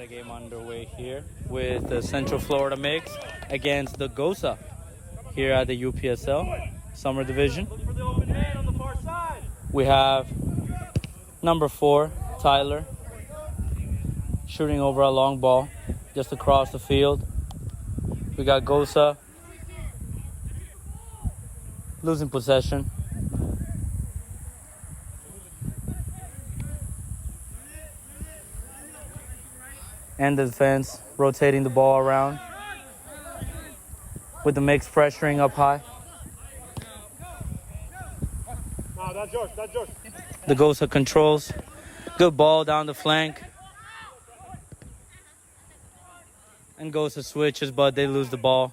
a game underway here with the Central Florida mix against the GOSA here at the UPSL Summer Division. We have number 4, Tyler, shooting over a long ball just across the field. We got GOSA losing possession. And the defense rotating the ball around with the mix pressuring up high. The GOSA controls. Good ball down the flank. And GOSA switches, but they lose the ball.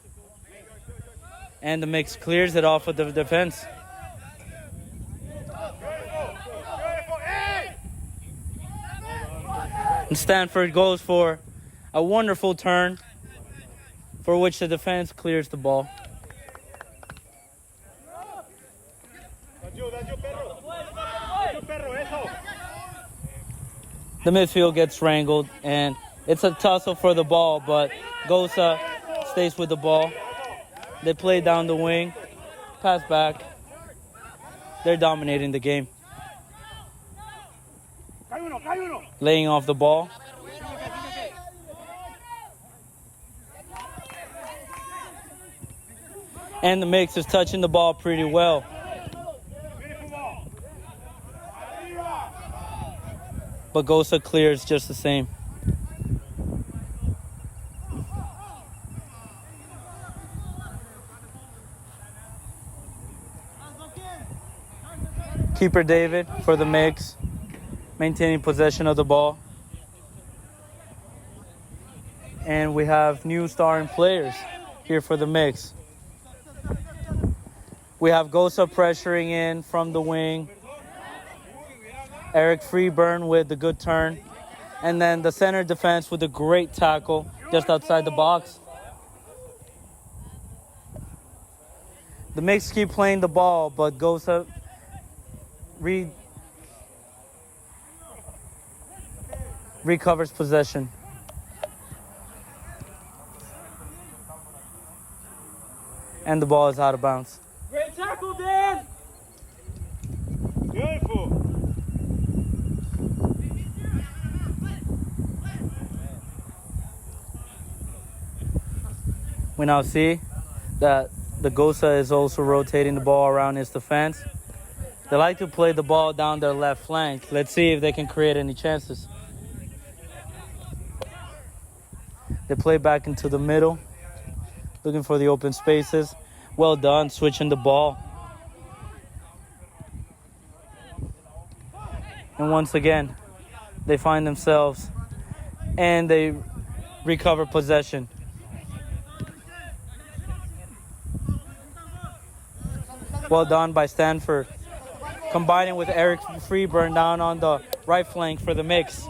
And the mix clears it off of the defense. And Stanford goes for a wonderful turn, for which the defense clears the ball. The midfield gets wrangled, and it's a tussle for the ball, but GOSA stays with the ball. They play down the wing, pass back. They're dominating the game. Laying off the ball. And the mix is touching the ball pretty well. But GOSA clears just the same. Keeper David for the mix, maintaining possession of the ball. And we have new starting players here for the mix. We have GOSA pressuring in from the wing. Eric Freeburn with the good turn. And then the center defense with a great tackle just outside the box. The mix keep playing the ball, but GOSA recovers possession. And the ball is out of bounds. Great tackle, Dan! Beautiful. We now see that the GOSA is also rotating the ball around its defense. They like to play the ball down their left flank. Let's see if they can create any chances. They play back into the middle, looking for the open spaces. Well done, switching the ball. And once again, they find themselves and they recover possession. Well done by Stanford, combining with Eric Freeburn down on the right flank for the mix.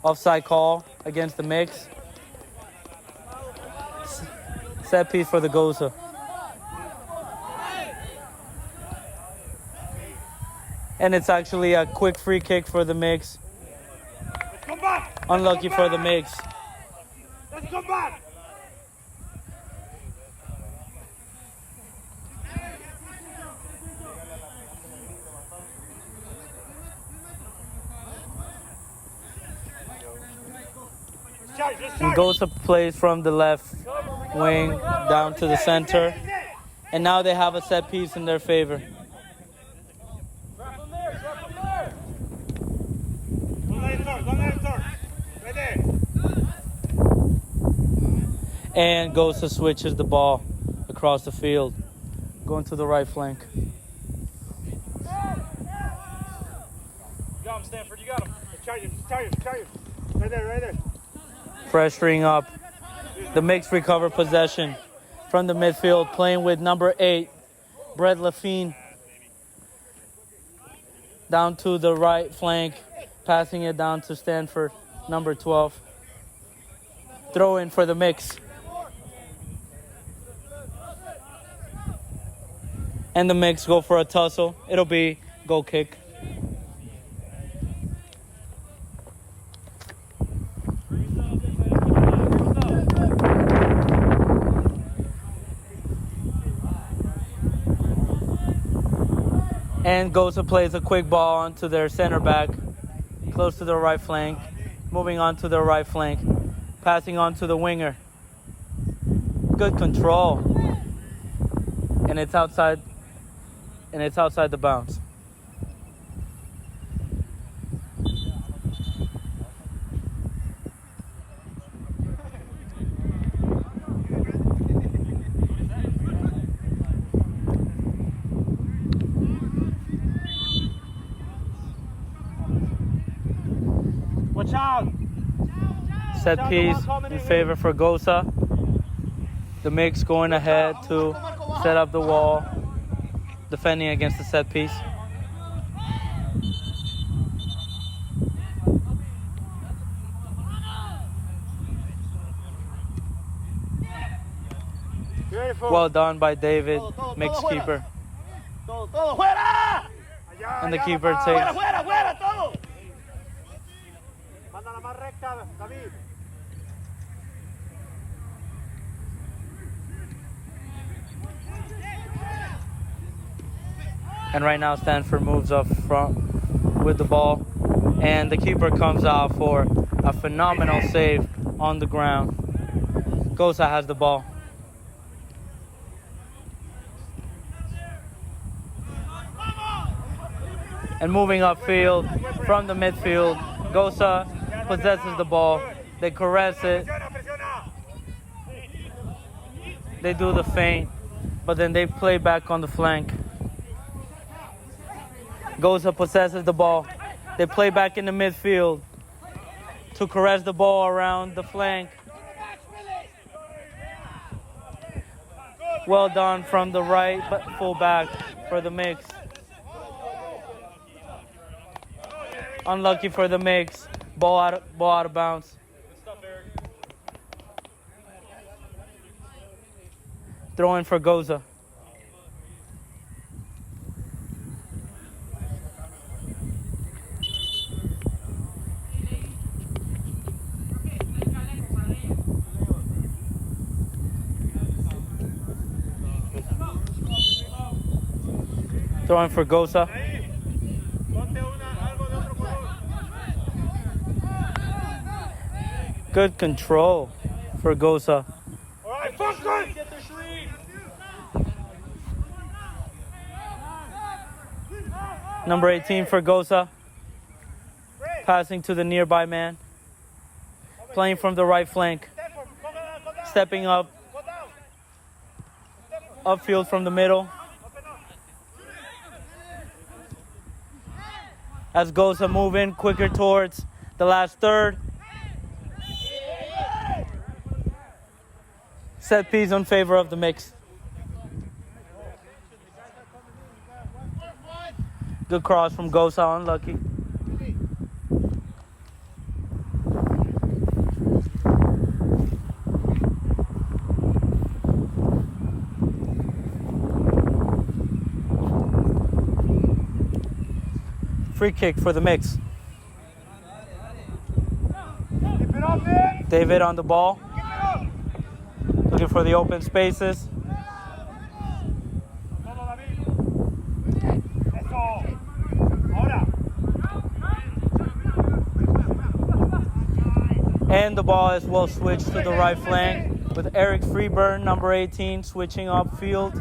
Offside call against the mix. Set piece for the GOSA. And it's actually a quick free kick for the mix. Unlucky for the mix. Let's come back. And GOSA plays from the left wing down to the center. And now they have a set piece in their favor. And GOSA switches the ball across the field, going to the right flank. You got him, Stanford. You got him. Charge him. Right there. Pressuring up. The mix recover possession from the midfield, playing with number 8, Brett Lafine. Down to the right flank, passing it down to Stanford, number 12. Throw in for the mix. And the mix go for a tussle. It'll be goal kick. And GOSA plays a quick ball onto their center back, close to their right flank, moving on to their right flank, passing on to the winger. Good control. And it's outside the bounds. Watch out! Set piece in favor for GOSA. The mix going ahead to set up the wall, defending against the set piece. Beautiful. Well done by David, mix keeper. And the keeper takes. Mándala más recta, David. And right now Stanford moves up front with the ball. And the keeper comes out for a phenomenal save on the ground. GOSA has the ball. And moving upfield from the midfield, GOSA possesses the ball. They caress it. They do the feint, but then they play back on the flank. GOSA possesses the ball. They play back in the midfield to caress the ball around the flank. Well done from the right fullback for the mix. Unlucky for the mix. Ball out of bounds. Throw in for GOSA. Throw in for GOSA. Good control for GOSA. All right, focus! Number 18 for GOSA. Passing to the nearby man. Playing from the right flank. Stepping up. Upfield from the middle. As GOSA move in quicker towards the last third. Set piece in favor of the mix. Good cross from GOSA, unlucky. Free kick for the mix. David on the ball. Looking for the open spaces. And the ball is well switched to the right flank with Eric Freeburn, number 18, switching upfield.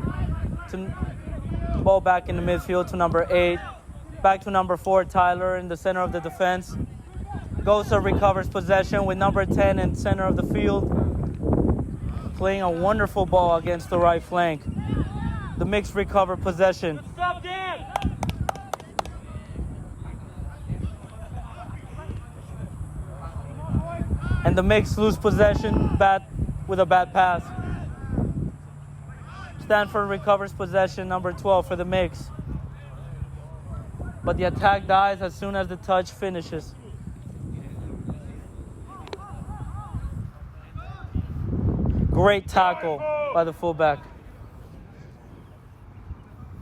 To ball back in the midfield to number 8. Back to number 4, Tyler, in the center of the defense. GOSA recovers possession with number 10 in center of the field. Playing a wonderful ball against the right flank. The mix recover possession. Stop, Dan! And the mix lose possession with a bad pass. Stanford recovers possession, number 12 for the mix. But the attack dies as soon as the touch finishes. Great tackle by the fullback.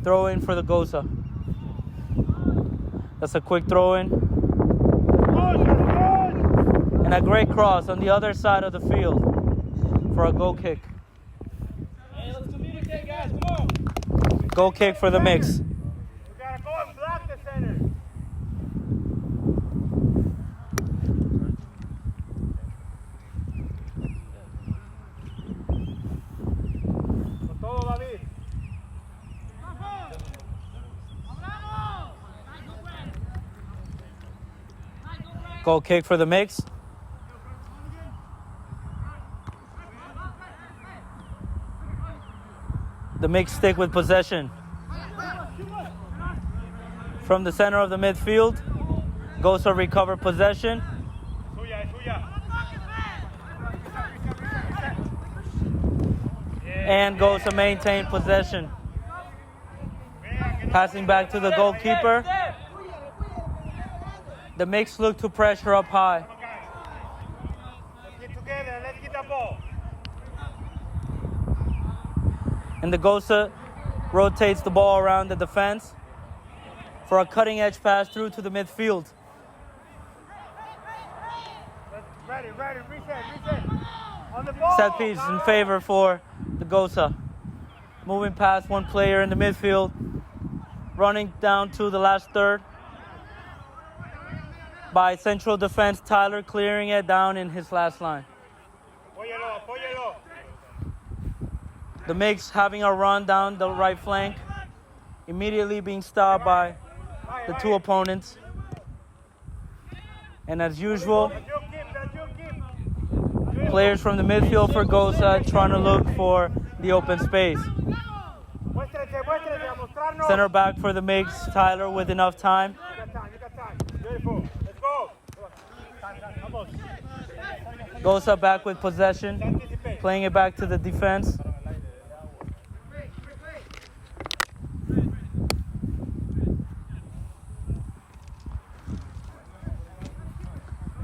Throw in for the GOSA. That's a quick throw in. And a great cross on the other side of the field for a goal kick. Hey, let's communicate, guys. Come on. Goal kick for the mix. We gotta go, Goal kick for the mix. The mix stick with possession. From the center of the midfield, GOSA recover possession. And GOSA maintain possession. Passing back to the goalkeeper. The mix look to pressure up high. And the GOSA rotates the ball around the defense for a cutting edge pass through to the midfield. Ready, reset. On the ball. Set piece in favor for the GOSA. Moving past one player in the midfield, running down to the last third. By central defense, Tyler clearing it down in his last line. Apóyalo. The mix having a run down the right flank, immediately being stopped by the two opponents. And as usual, players from the midfield for GOSA trying to look for the open space. Center back for the mix, Tyler with enough time. Beautiful. Let's go. GOSA back with possession, playing it back to the defense.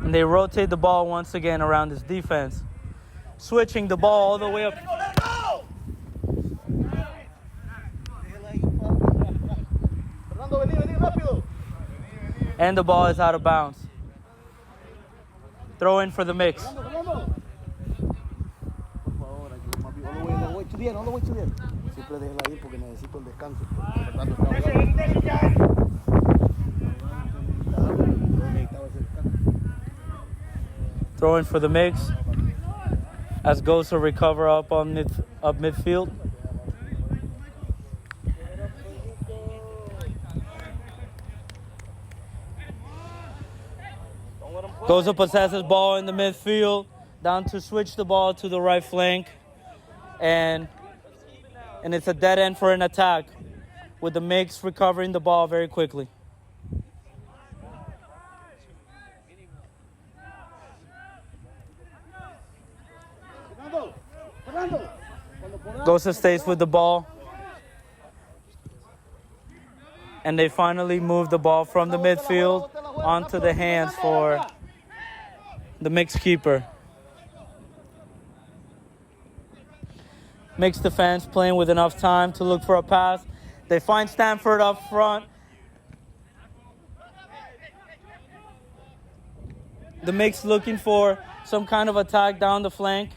And they rotate the ball once again around this defense, switching the ball all the way up. And the ball is out of bounds. Throw in for the mix. Throw in for the mix as GOSA recover up midfield. GOSA possesses ball in the midfield, down to switch the ball to the right flank, and it's a dead end for an attack, with the mix recovering the ball very quickly. GOSA stays with the ball, and they finally move the ball from the midfield onto the hands for the mix keeper. Mix defense playing with enough time to look for a pass. They find Stanford up front. The mix looking for some kind of attack down the flank,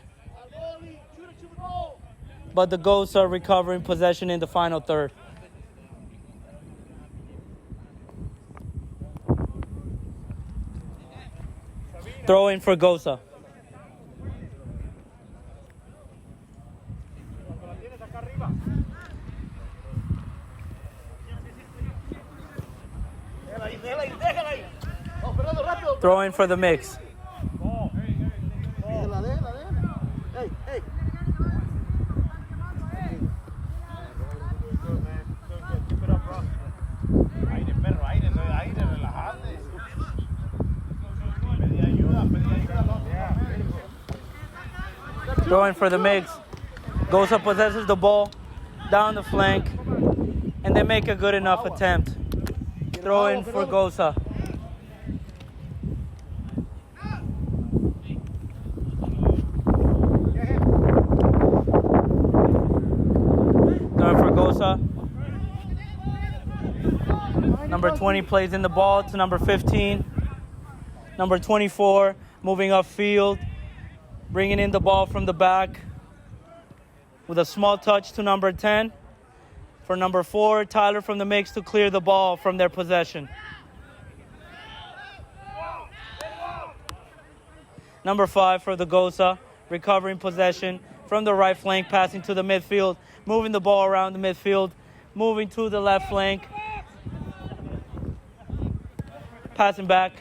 but the GOSA are recovering possession in the final third. Throw in for GOSA. Throw in for the mix. Throw in for the mix. GOSA possesses the ball down the flank, and they make a good enough attempt. Throw in for GOSA. Throw in for GOSA. Number 20 plays in the ball to number 15. Number 24 moving upfield, bringing in the ball from the back with a small touch to number 10. For number 4, Tyler from the mix to clear the ball from their possession. Number 5 for the GOSA, recovering possession from the right flank, passing to the midfield, moving the ball around the midfield, moving to the left flank, passing back.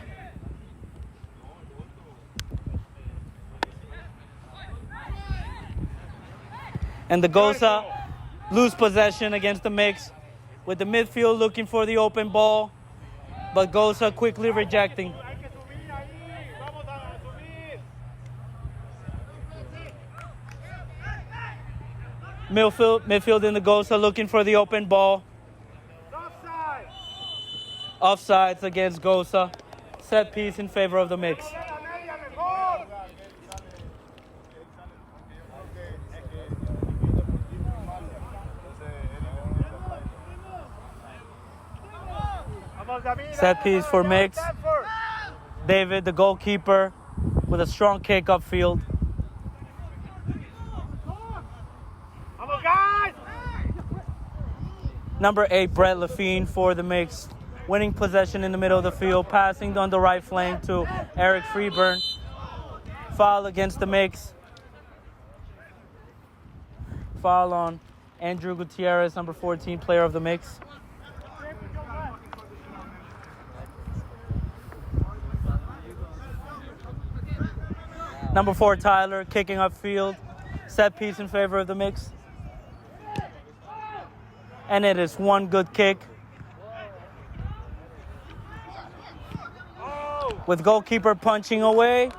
And the GOSA lose possession against the mix, with the midfield looking for the open ball, but GOSA quickly rejecting. Midfield in the GOSA looking for the open ball. Offsides against GOSA. Set piece in favor of the mix. Set piece for mix. David, the goalkeeper, with a strong kick upfield. Number 8, Brett Lafine for the mix. Winning possession in the middle of the field, passing on the right flank to Eric Freeburn. Foul against the mix. Foul on Andrew Gutierrez, number 14, player of the mix. Number 4, Tyler, kicking upfield. Set piece in favor of the mix. And it is one good kick. With goalkeeper punching away.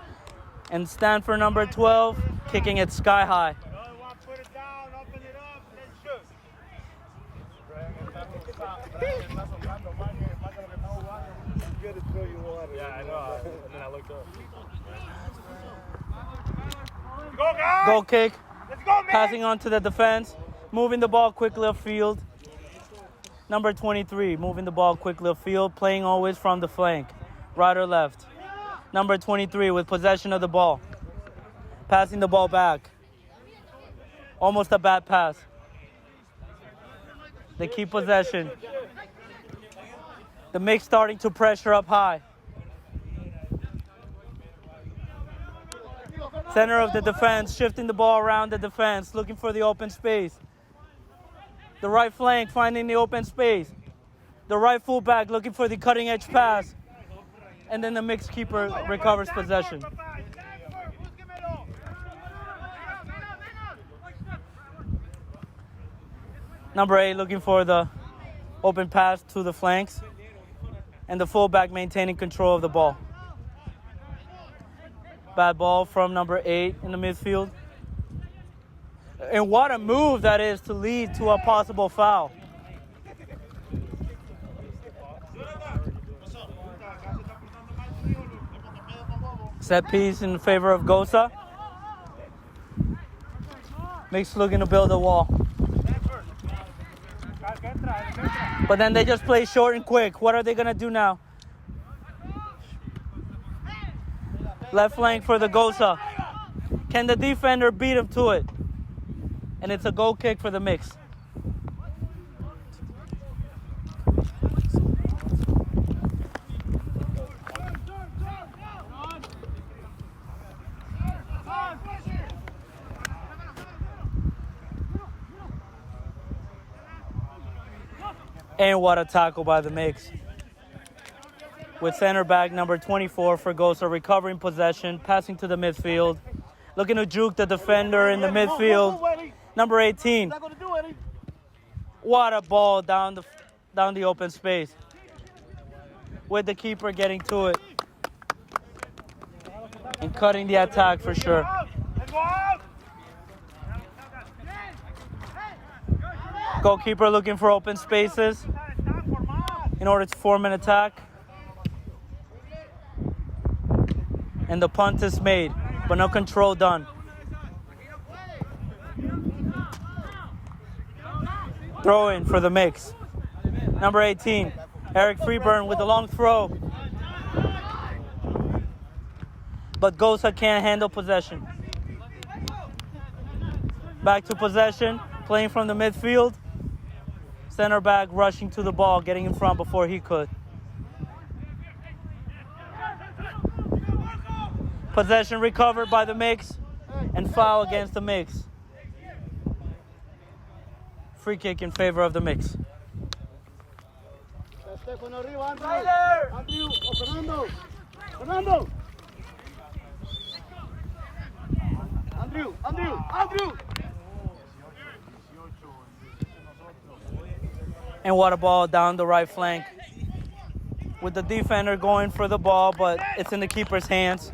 And Stanford, number 12, kicking it sky high. Put it down, open it up, shoot. Yeah, I know. And then I looked up. Go, guys! Goal kick. Let's go, man! Passing on to the defense. Moving the ball quickly upfield. Number 23, moving the ball quickly upfield, playing always from the flank, right or left. Number 23 with possession of the ball. Passing the ball back. Almost a bad pass. They keep possession. The mix starting to pressure up high. Center of the defense, shifting the ball around the defense, looking for the open space. The right flank finding the open space. The right fullback looking for the cutting edge pass. And then the mixed keeper recovers possession. Number 8 looking for the open pass to the flanks. And the fullback maintaining control of the ball. Bad ball from number 8 in the midfield. And what a move that is to lead to a possible foul. Set piece in favor of GOSA. Mix looking to build a wall. But then they just play short and quick. What are they going to do now? Left flank for the GOSA. Can the defender beat him to it? And it's a goal kick for the mix. And what a tackle by the mix. With center back number 24 for GOSA recovering possession, passing to the midfield. Looking to juke the defender in the midfield. Number 18. What a ball down the open space. With the keeper getting to it. And cutting the attack for sure. Goalkeeper looking for open spaces in order to form an attack. And the punt is made, but no control done. Throw in for the mix. Number 18, Eric Freeburn with the long throw. But GOSA can't handle possession. Back to possession, playing from the midfield. Center back rushing to the ball, getting in front before he could. Possession recovered by the mix and foul against the mix. Free kick in favor of the mix. Andrew! And what a ball down the right flank. With the defender going for the ball, but it's in the keeper's hands.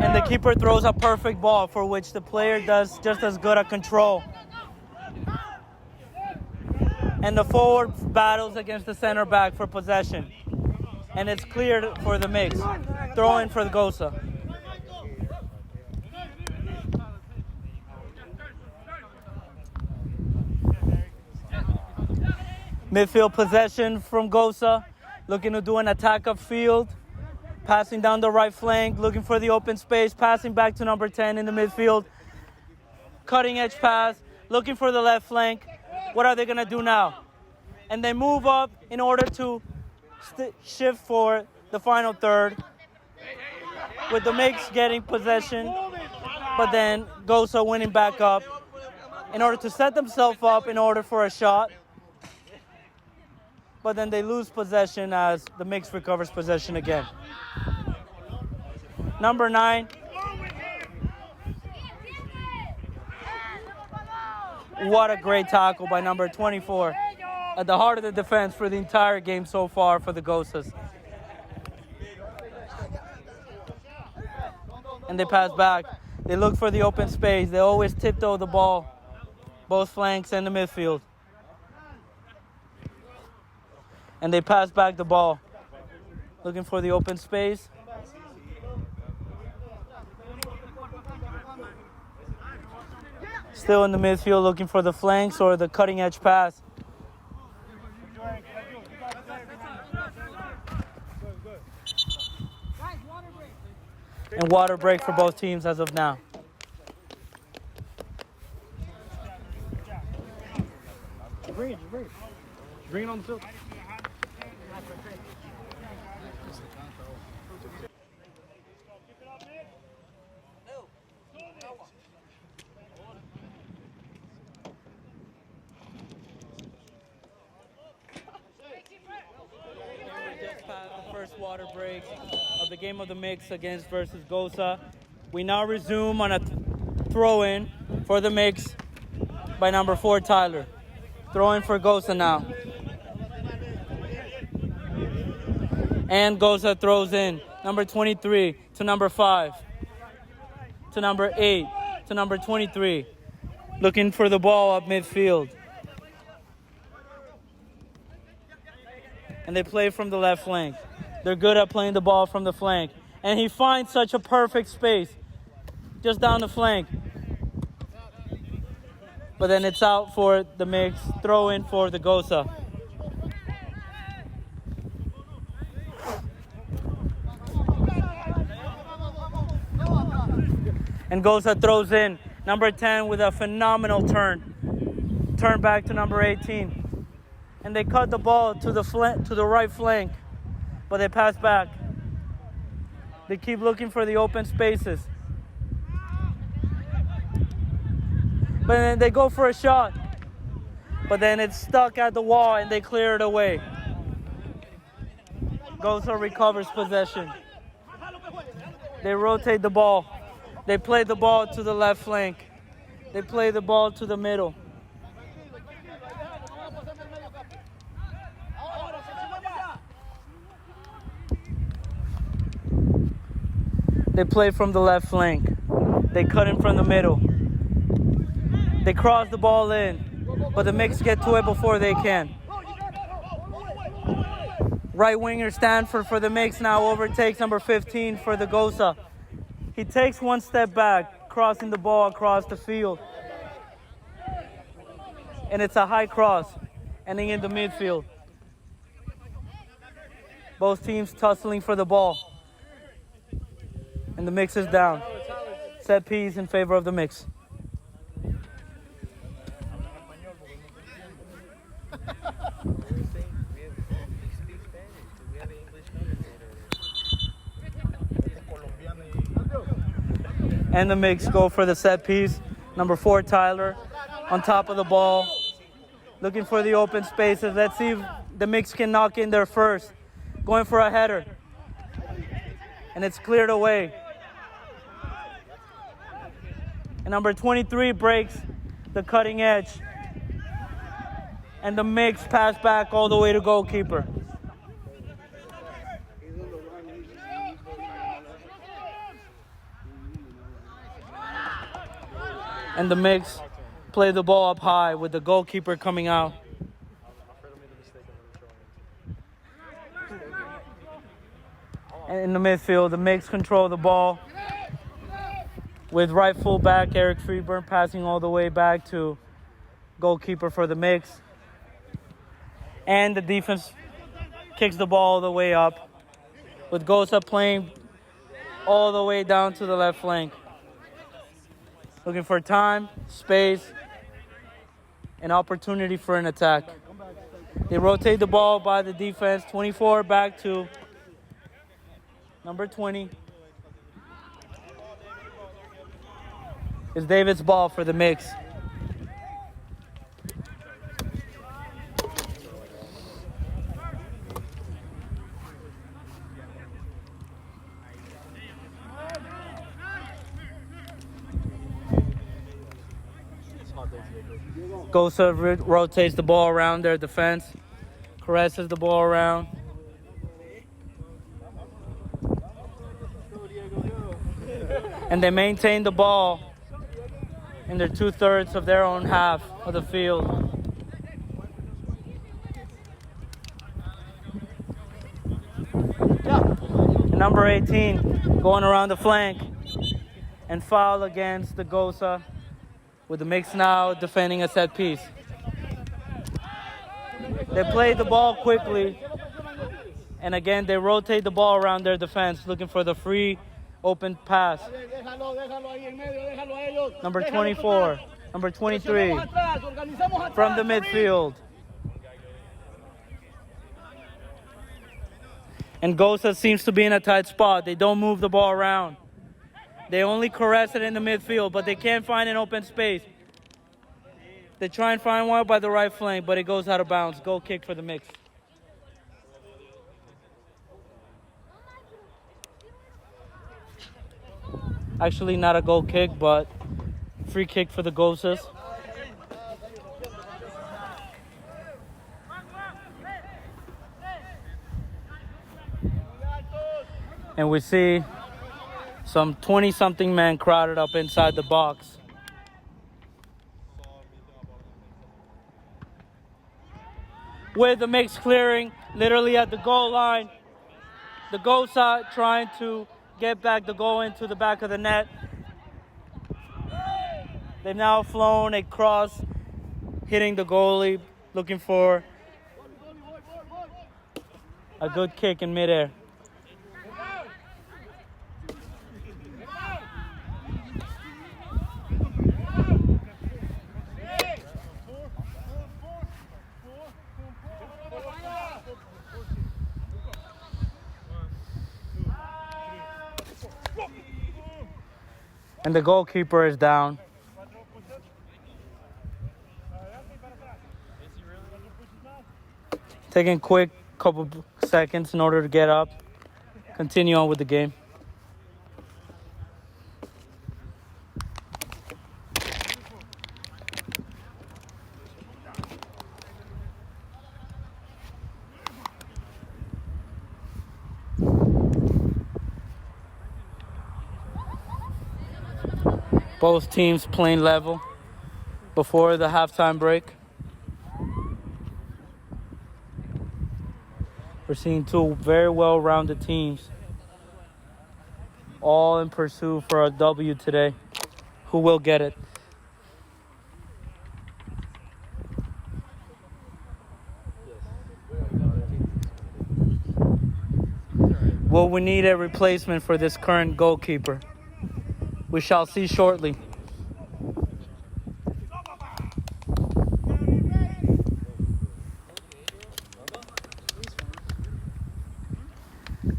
And the keeper throws a perfect ball for which the player does just as good at control. And the forward battles against the center back for possession. And it's cleared for the mix. Throw in for the GOSA. Midfield possession from GOSA. Looking to do an attack upfield. Passing down the right flank. Looking for the open space. Passing back to number 10 in the midfield. Cutting edge pass. Looking for the left flank. What are they going to do now? And they move up in order to shift for the final third. With the mix getting possession. But then GOSA winning back up. In order to set themselves up in order for a shot. But then they lose possession as the mix recovers possession again. Number 9. What a great tackle by number 24. At the heart of the defense for the entire game so far for the GOSAs. And they pass back. They look for the open space. They always tiptoe the ball. Both flanks and the midfield. And they pass back the ball. Looking for the open space. Still in the midfield looking for the flanks or the cutting edge pass. And water break for both teams as of now. Bring it. Bring it on the field. First water break of the game of the mix against versus GOSA. We now resume on a throw-in for the mix by number 4, Tyler. Throw-in for GOSA now. And GOSA throws in number 23 to number 5 to number 8 to number 23. Looking for the ball up midfield. And they play from the left flank. They're good at playing the ball from the flank. And he finds such a perfect space just down the flank. But then it's out for the mix. Throw in for the GOSA. And GOSA throws in number 10 with a phenomenal turn. Turn back to number 18. And they cut the ball to the right flank. But they pass back. They keep looking for the open spaces. But then they go for a shot. But then it's stuck at the wall and they clear it away. GOSA recovers possession. They rotate the ball. They play the ball to the left flank. They play the ball to the middle. They play from the left flank. They cut in from the middle. They cross the ball in, but the mix get to it before they can. Right winger Stanford for the mix now overtakes number 15 for the GOSA. He takes one step back, crossing the ball across the field. And it's a high cross, ending in the midfield. Both teams tussling for the ball. And the mix is down. Set piece in favor of the mix. And the mix go for the set piece. Number 4, Tyler, on top of the ball. Looking for the open spaces. Let's see if the mix can knock in there first. Going for a header. And it's cleared away. And number 23 breaks the cutting edge. And the mix pass back all the way to goalkeeper. And the mix play the ball up high with the goalkeeper coming out. And in the midfield, the mix control the ball with right fullback Eric Freeburn passing all the way back to goalkeeper for the mix. And the defense kicks the ball all the way up with GOSA playing all the way down to the left flank. Looking for time, space, and opportunity for an attack. They rotate the ball by the defense, 24 back to number 20. It's David's ball for the mix. GOSA rotates the ball around their defense, caresses the ball around. And they maintain the ball in their 2/3 of their own half of the field. And number 18 going around the flank and foul against the GOSA with the mix now defending a set piece. They play the ball quickly, and again they rotate the ball around their defense looking for the free open pass. Number 24, number 23 from the midfield. And GOSA seems to be in a tight spot. They don't move the ball around. They only caress it in the midfield, but they can't find an open space. They try and find one by the right flank, but it goes out of bounds. Goal kick for the mix. Actually, not a goal kick, but free kick for the GOSAs. And we see some 20-something men crowded up inside the box. With the mix clearing literally at the goal line. The GOSA trying to get back the goal into the back of the net. They've now flown a cross, hitting the goalie, looking for a good kick in midair. And the goalkeeper is down. Taking quick couple seconds in order to get up. Continue on with the game. Both teams playing level before the halftime break. We're seeing two very well-rounded teams, all in pursuit for a W today. Who will get it? Will we need a replacement for this current goalkeeper? We shall see shortly.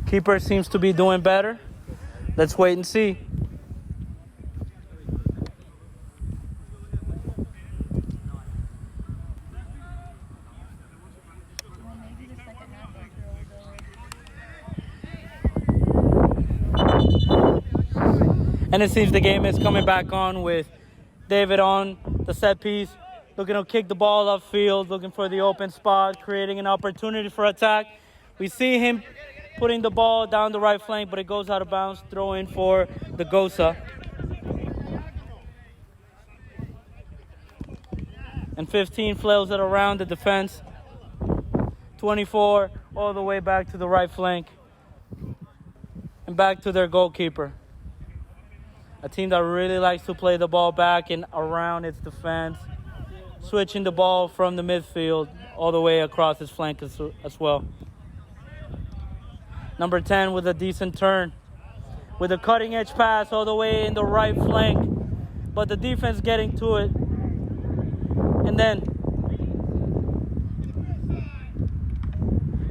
Keeper seems to be doing better. Let's wait and see. And it seems the game is coming back on with David on the set piece, looking to kick the ball upfield, looking for the open spot, creating an opportunity for attack. We see him putting the ball down the right flank, but it goes out of bounds. Throw in for the GOSA. And 15 flails it around the defense. 24 all the way back to the right flank. And back to their goalkeeper. A team that really likes to play the ball back and around its defense. Switching the ball from the midfield all the way across his flank as well. Number 10 with a decent turn. With a cutting edge pass all the way in the right flank. But the defense getting to it.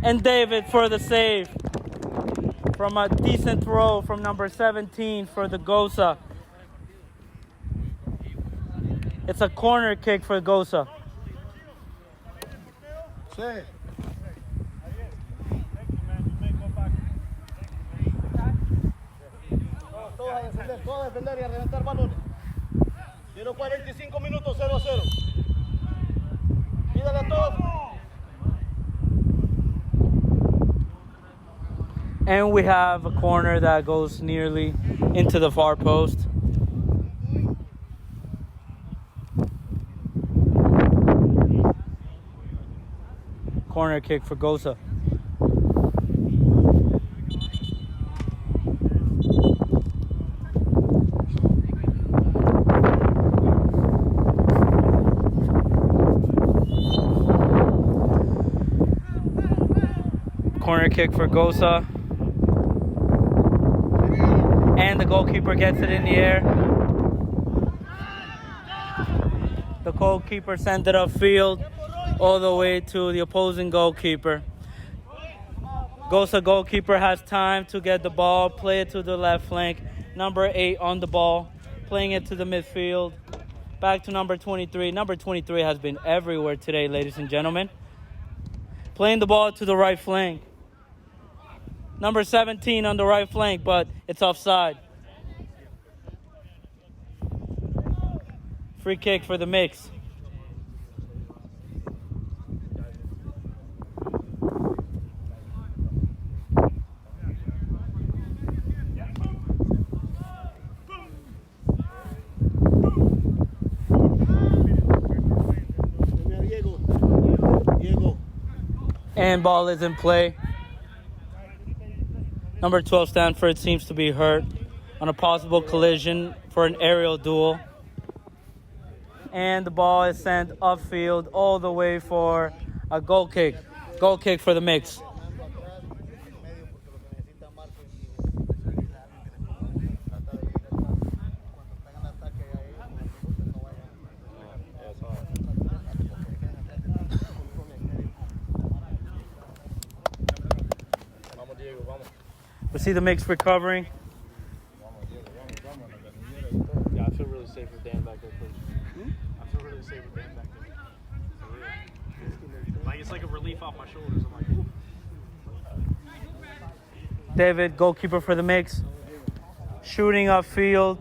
And David for the save. From a decent throw from number 17 for the GOSA. It's a corner kick for GOSA. Todos a defender y a reventar balones. Quiero 45 minutos 0-0. Pídale a todos. And we have a corner that goes nearly into the far post. Corner kick for GOSA. Corner kick for GOSA. And the goalkeeper gets it in the air. The goalkeeper sent it upfield all the way to the opposing goalkeeper. GOSA goalkeeper has time to get the ball, play it to the left flank. Number 8 on the ball, playing it to the midfield. Back to number 23. Number 23 has been everywhere today, ladies and gentlemen. Playing the ball to the right flank. Number 17 on the right flank, but it's offside. Free kick for the mix. And ball is in play. Number 12, Stanford, seems to be hurt on a possible collision for an aerial duel. And the ball is sent upfield all the way for a goal kick. Goal kick for the mix. We see the mix recovering. Yeah, I feel really safe with Dan back there, coach. I feel really safe with Dan back there. For real. Like, it's like a relief off my shoulders. I'm like, whew. David, goalkeeper for the mix. Shooting upfield.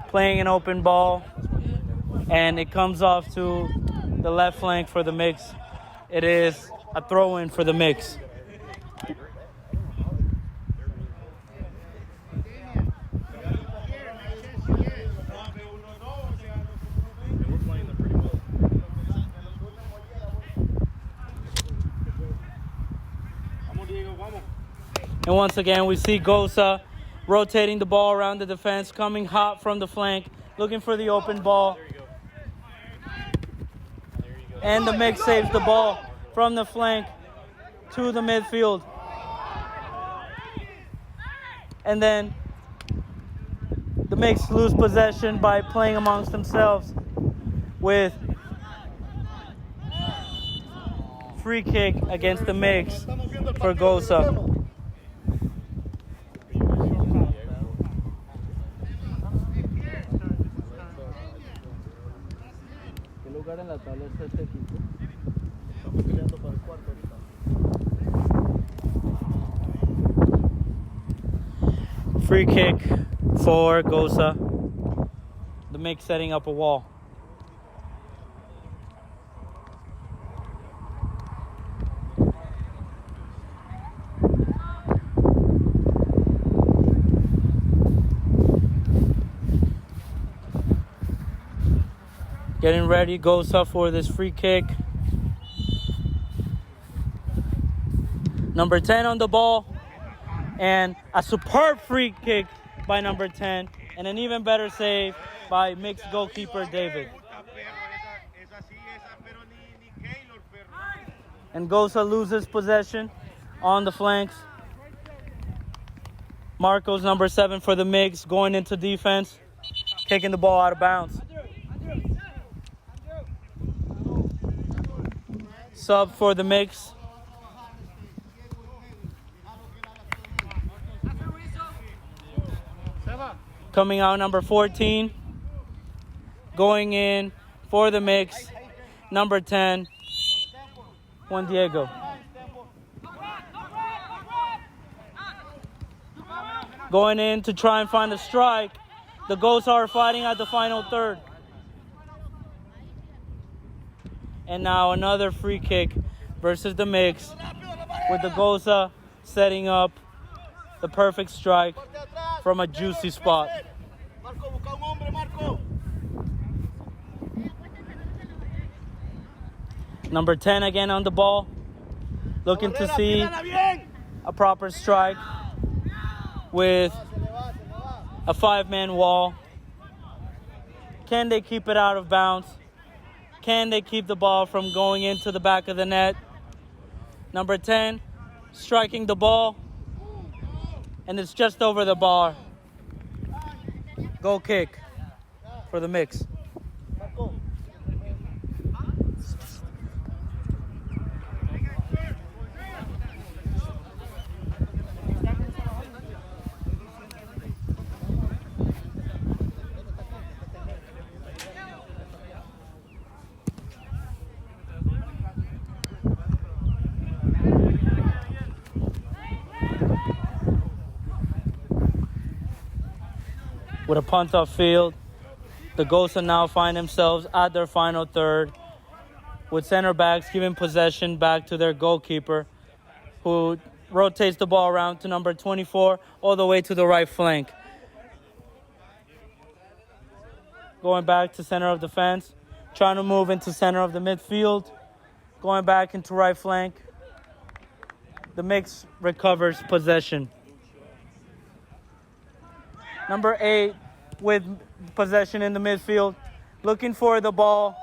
Playing an open ball. And it comes off to the left flank for the mix. It is a throw-in for the mix. And once again, we see GOSA rotating the ball around the defense, coming hot from the flank, looking for the open ball. And the mix saves the ball from the flank to the midfield. And then the mix lose possession by playing amongst themselves with free kick against the mix for GOSA. En la tabla está este equipo. Estamos peleando para el cuarto ahorita. Free kick for GOSA. The mix setting up a wall. Getting ready, GOSA for this free kick. Number 10 on the ball. And a superb free kick by number 10. And an even better save by mixed goalkeeper David. And GOSA loses possession on the flanks. Marcos, number 7 for the mix, going into defense, kicking the ball out of bounds. Sub for the mix. Coming out, number 14. Going in for the mix, number 10, Juan Diego. Going in to try and find a strike. The GOSA are fighting at the final third. And now another free kick versus the mix, with the GOSA setting up the perfect strike from a juicy spot. Number 10 again on the ball, looking to see a proper strike with a 5-man wall. Can they keep it out of bounds? Can they keep the ball from going into the back of the net? Number 10 striking the ball, and it's just over the bar. Goal kick for the mix. With a punt upfield, the GOSA now find themselves at their final third, with center backs giving possession back to their goalkeeper, who rotates the ball around to number 24 all the way to the right flank. Going back to center of defense, trying to move into center of the midfield, going back into right flank. The mix recovers possession. Number 8 with possession in the midfield, looking for the ball.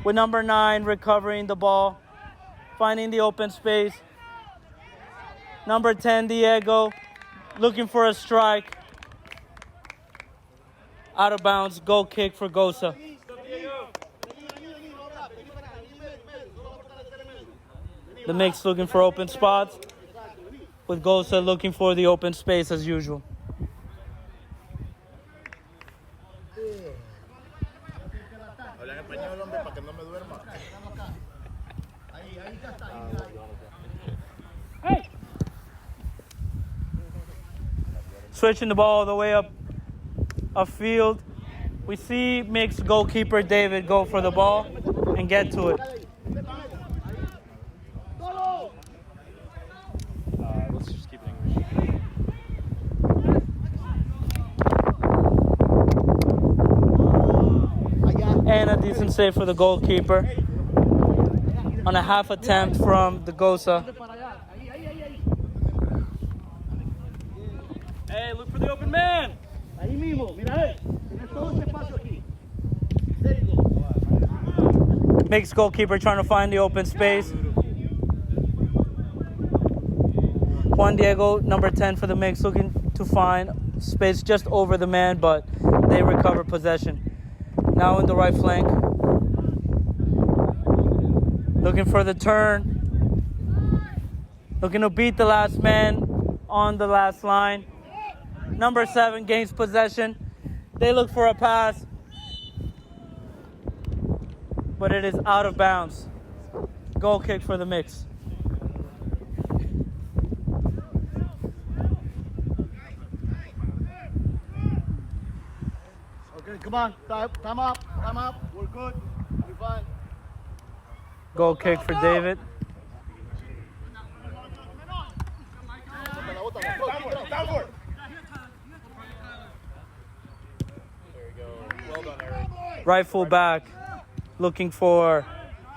With number 9 recovering the ball, finding the open space. Number 10, Diego, looking for a strike. Out of bounds, goal kick for GOSA. The mix looking for open spots, with GOSA looking for the open space as usual. Switching the ball all the way up field. We see mixed goalkeeper David go for the ball and get to it. Let's just keep it English. And a decent save for the goalkeeper on a half attempt from the GOSA. Hey, look for the open man. Ahí mismo, mira, tienes todo este espacio aquí. Mixed goalkeeper trying to find the open space. Juan Diego, number 10 for the mix, looking to find space just over the man, but they recover possession. Now in the right flank, looking for the turn, looking to beat the last man on the last line. Number 7 gains possession. They look for a pass, but it is out of bounds. Goal kick for the mix. Okay, come on, time up, we're good, we're fine. Goal kick for David. There we go. Well done, Eric. Right full back looking for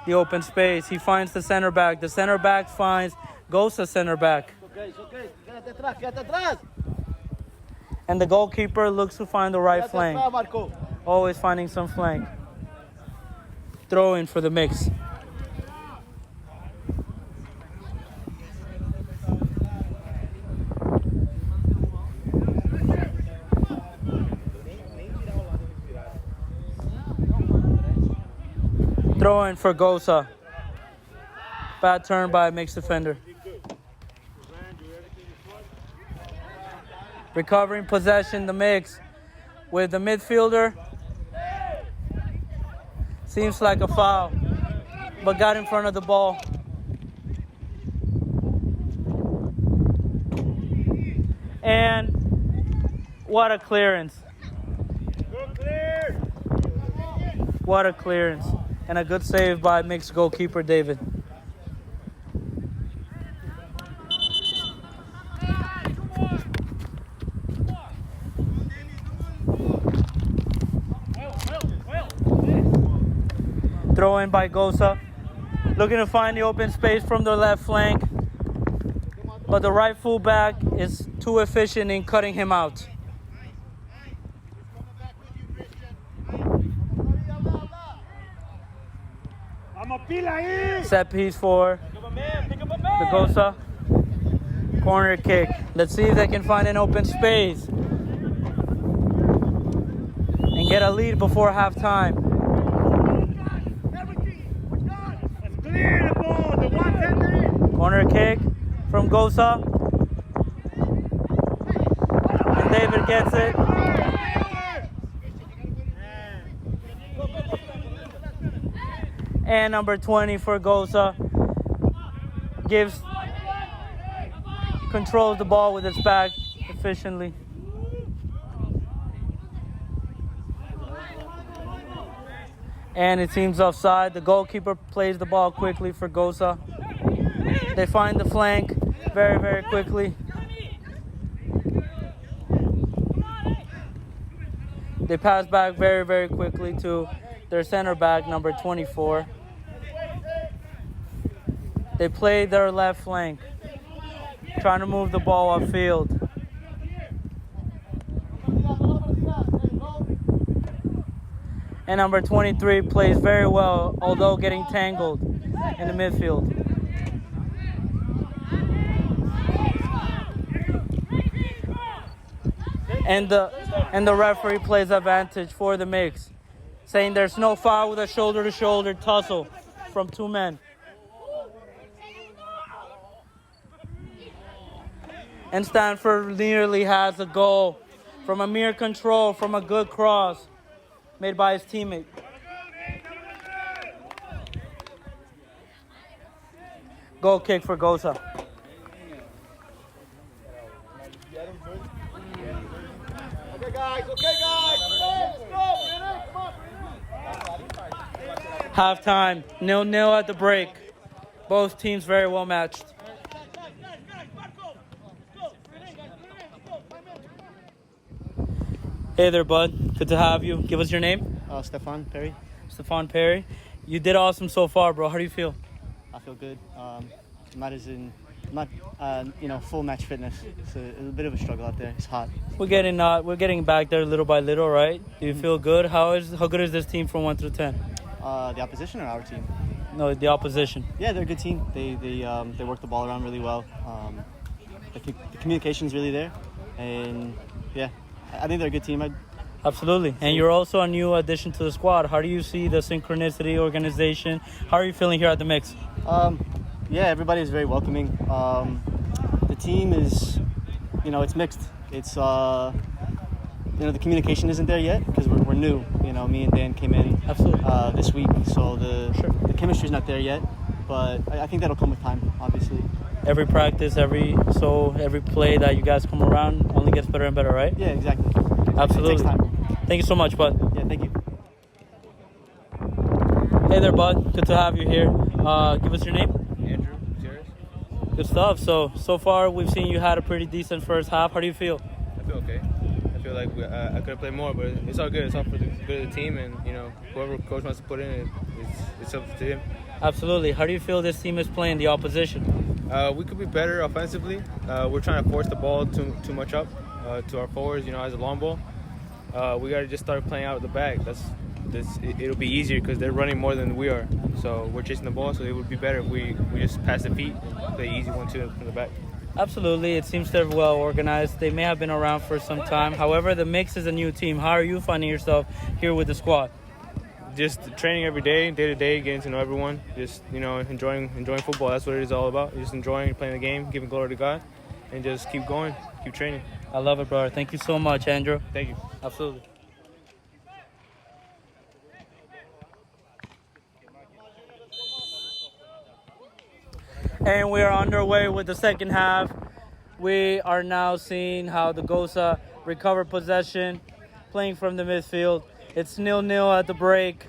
the open space. He finds the center back. The center back finds GOSA center back. Okay, it's okay. Quédate atrás, quédate atrás. And the goalkeeper looks to find the right Quédate flank. atrás, Marco. Always finding some flank. Throw in for the mix. Throw in for GOSA. Bad turn by a mixed defender. Recovering possession, the mix with the midfielder. Seems like a foul, but got in front of the ball. And what a clearance. What a clearance. And a good save by mixed goalkeeper David. Throw in by GOSA. Looking to find the open space from the left flank. But the right fullback is too efficient in cutting him out. Set piece for the GOSA. Corner kick. Let's see if they can find an open space and get a lead before halftime. Corner kick from GOSA. And David gets it. And number 20 for GOSA controls the ball with its back efficiently. And it seems offside. The goalkeeper plays the ball quickly for GOSA. They find the flank very, very quickly. They pass back very, very quickly to their center back, number 24. They play their left flank, trying to move the ball upfield. And number 23 plays very well, although getting tangled in the midfield. And the referee plays advantage for the mix, saying there's no foul with a shoulder-to-shoulder tussle from two men. And Stanford nearly has a goal from a mere control, from a good cross made by his teammate. Goal kick for GOSA. Okay, guys. Let's go. Halftime, 0-0 at the break. Both teams very well matched. Hey there, bud. Good to have you. Give us your name. Stefan Perry. Stefan Perry. You did awesome so far, bro. How do you feel? I feel good. Not full match fitness. It's a bit of a struggle out there. It's hot. We're getting back there little by little, right? Do you feel good? How good is this team from 1 through 10? The opposition or our team? No, the opposition. Yeah, they're a good team. They work the ball around really well. The communication's really there, and yeah, I think they're a good team. Absolutely. And you're also a new addition to the squad. How do you see the synchronicity organization? How are you feeling here at the mix? Yeah, everybody is very welcoming. The team is, it's mixed. It's, the communication isn't there yet because we're new. Me and Dan came in this week, so the chemistry's not there yet. But I think that'll come with time, obviously. Every practice, every play that you guys come around only gets better and better, right? Yeah, exactly. Absolutely. It takes time. Thank you so much, bud. Yeah, thank you. Hey there, bud. Good to have you here. Give us your name. Andrew, yours? Good stuff. So far, we've seen you had a pretty decent first half. How do you feel? I feel okay. I feel like I could have played more, but it's all good. It's all for the good of the team, and whoever coach wants to put in, it's up to him. Absolutely. How do you feel this team is playing the opposition? We could be better offensively. We're trying to force the ball too much up to our forwards, as a long ball. We got to just start playing out the back. It'll be easier because they're running more than we are. So we're chasing the ball, so it would be better if we just pass the feet and play easy 1-2 from the back. Absolutely. It seems they're well organized. They may have been around for some time. However, the Mix is a new team. How are you finding yourself here with the squad? Just training every day to day, getting to know everyone. Just enjoying football. That's what it is all about. Just enjoying playing the game, giving glory to God, and just keep going, keep training. I love it, brother. Thank you so much, Andrew. Thank you. Absolutely. And we are underway with the second half. We are now seeing how the GOSA recover possession, playing from the midfield. It's 0-0 at the break.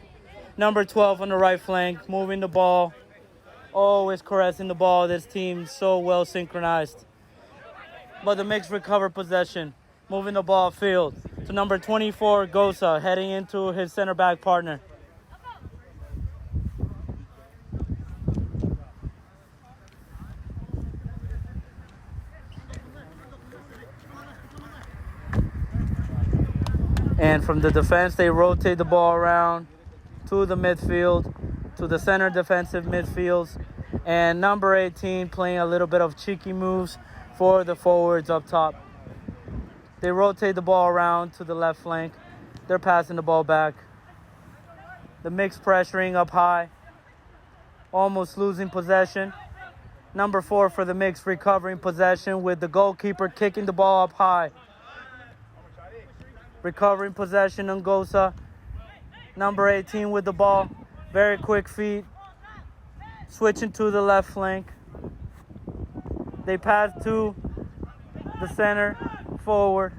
Number 12 on the right flank, moving the ball. Always caressing the ball. This team so well synchronized. But the Mix recover possession, moving the ball field to number 24, GOSA, heading into his center back partner. And from the defense, they rotate the ball around to the midfield, to the center defensive midfields. And number 18 playing a little bit of cheeky moves for the forwards up top. They rotate the ball around to the left flank. They're passing the ball back. The Mix pressuring up high, almost losing possession. Number 4 for the Mix recovering possession with the goalkeeper kicking the ball up high. Recovering possession on GOSA. Number 18 with the ball. Very quick feet. Switching to the left flank. They pass to the center forward.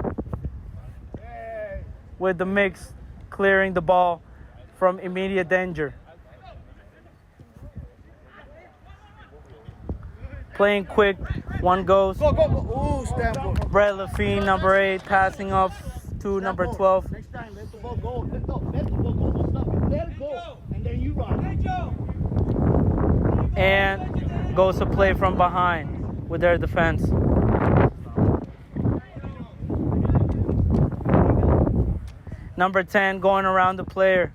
With the Mix clearing the ball from immediate danger. Playing quick. One goes. Go. Ooh, Stanford. Brett Lafine, number 8, passing off to number 12. Next time, let the ball go. Let the ball go. Don't stop it. Let it go. And then you run. And goes to play from behind with their defense. Number 10 going around the player.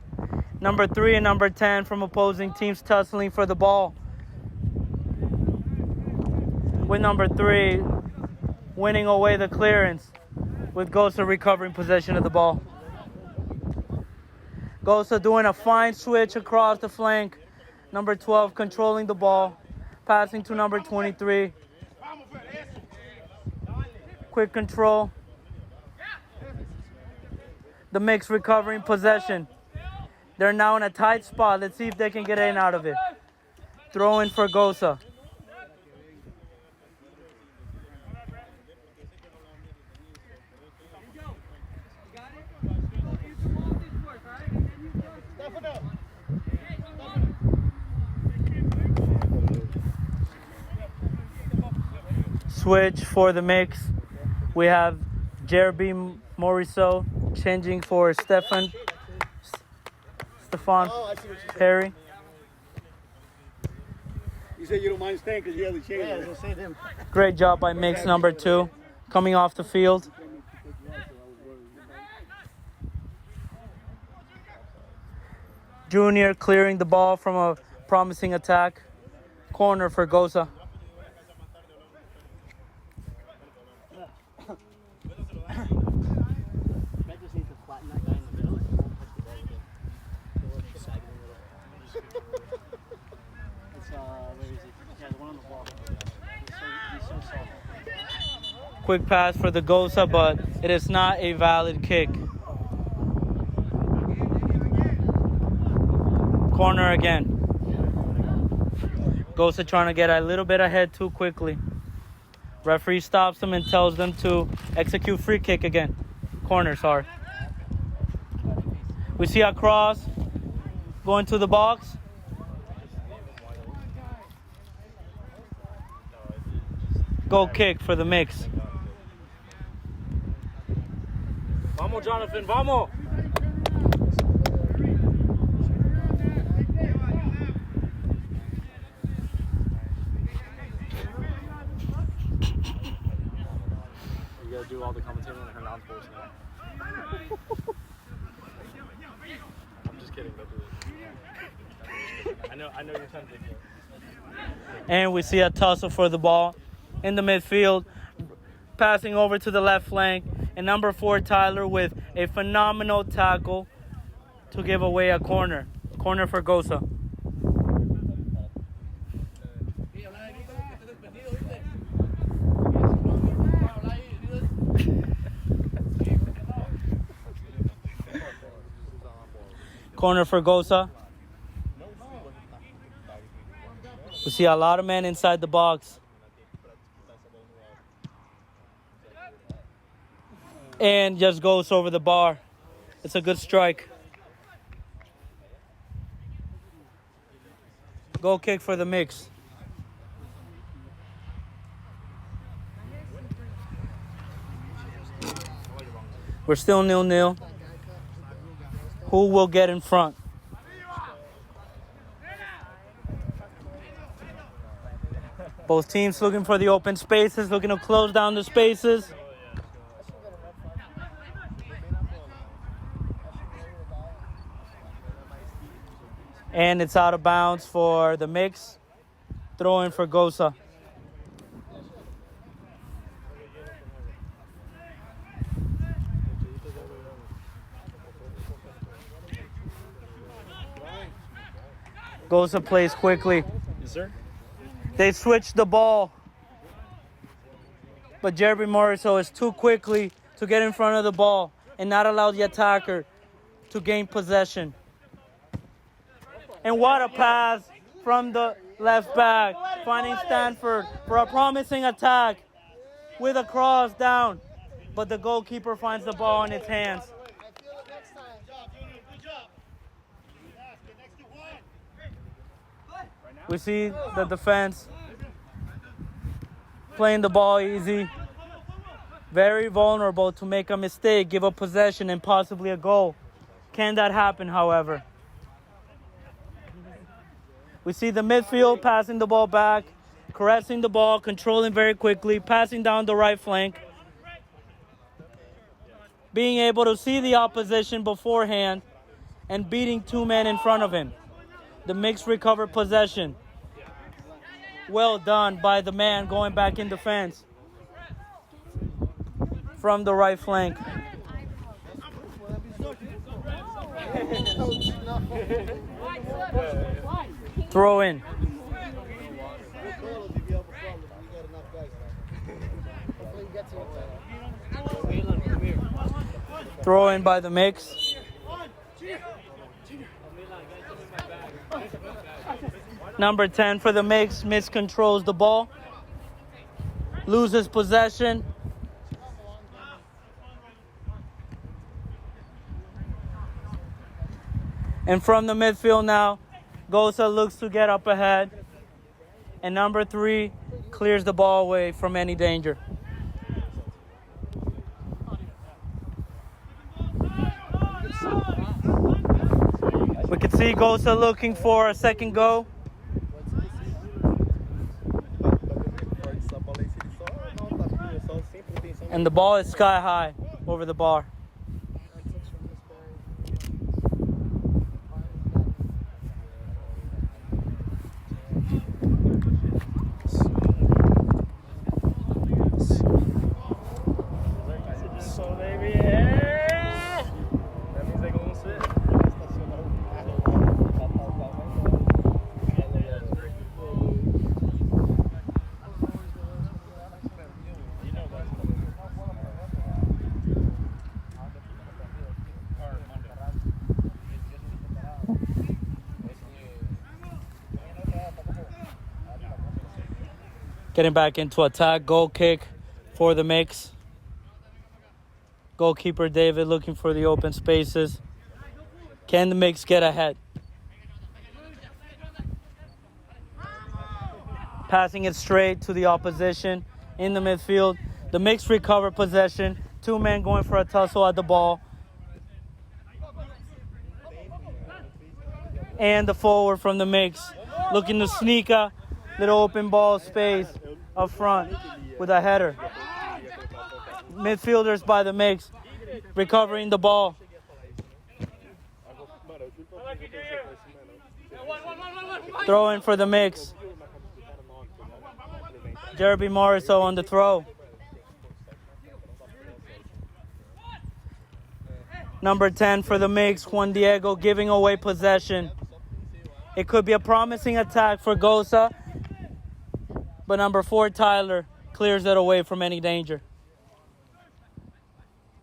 Number 3 and number 10 from opposing teams tussling for the ball. With number 3 winning away the clearance, with GOSA recovering possession of the ball. GOSA doing a fine switch across the flank. Number 12 controlling the ball, passing to number 23. Quick control. The Mix recovering possession. They're now in a tight spot. Let's see if they can get in out of it. Throw in for GOSA. Switch for the Mix. We have Jeremy Morisseau changing for Stefan Perry. You said you don't mind staying because you have the change. Yeah, We'll save him. Great job by Mix number 2 coming off the field. Junior clearing the ball from a promising attack. Corner for GOSA. Quick pass for the GOSA, but it is not a valid kick. Corner again. GOSA trying to get a little bit ahead too quickly. Referee stops them and tells them to execute free kick again. Corner, sorry. We see a cross going to the box. Goal kick for the Mix. Vamos, Jonathan, vamos. to do all the commentating on her non-sports now. I'm just kidding. Don't do it. I know you're tempted. And we see a tussle for the ball in the midfield, passing over to the left flank, and number 4 Tyler with a phenomenal tackle to give away a corner for GOSA. Corner for GOSA. We see a lot of men inside the box. And just goes over the bar. It's a good strike. Goal kick for the mix. We're still 0-0. Who will get in front? Both teams looking for the open spaces, looking to close down the spaces. And it's out of bounds for the mix. Throw in for GOSA. GOSA plays quickly. Yes, sir. They switched the ball. But Jeremy Morriso is too quickly to get in front of the ball and not allow the attacker to gain possession. And what a pass from the left back, finding Stanford for a promising attack with a cross down. But the goalkeeper finds the ball in its hands. We see the defense playing the ball easy. Very vulnerable to make a mistake, give up possession, and possibly a goal. Can that happen, however? We see the midfield passing the ball back, caressing the ball, controlling very quickly, passing down the right flank. Being able to see the opposition beforehand and beating 2 men in front of him. The mix recovered possession. Well done by the man going back in defense from the right flank. Throw in. Throw in by the mix. Number 10 for the mix miscontrols the ball. Loses possession. And from the midfield now, GOSA looks to get up ahead. And number 3 clears the ball away from any danger. We can see GOSA looking for a second go. And the ball is sky high over the bar. Getting back into attack, goal kick for the mix. Goalkeeper David looking for the open spaces. Can the mix get ahead? Passing it straight to the opposition in the midfield. The mix recover possession. 2 men going for a tussle at the ball. And the forward from the mix looking to sneak a little open ball space up front with a header. midfielders by the mix, recovering the ball. Throw in for the mix. Jeremy Morriso on the throw. Number 10 for the mix, Juan Diego giving away possession. It could be a promising attack for GOSA, but number 4, Tyler, clears it away from any danger.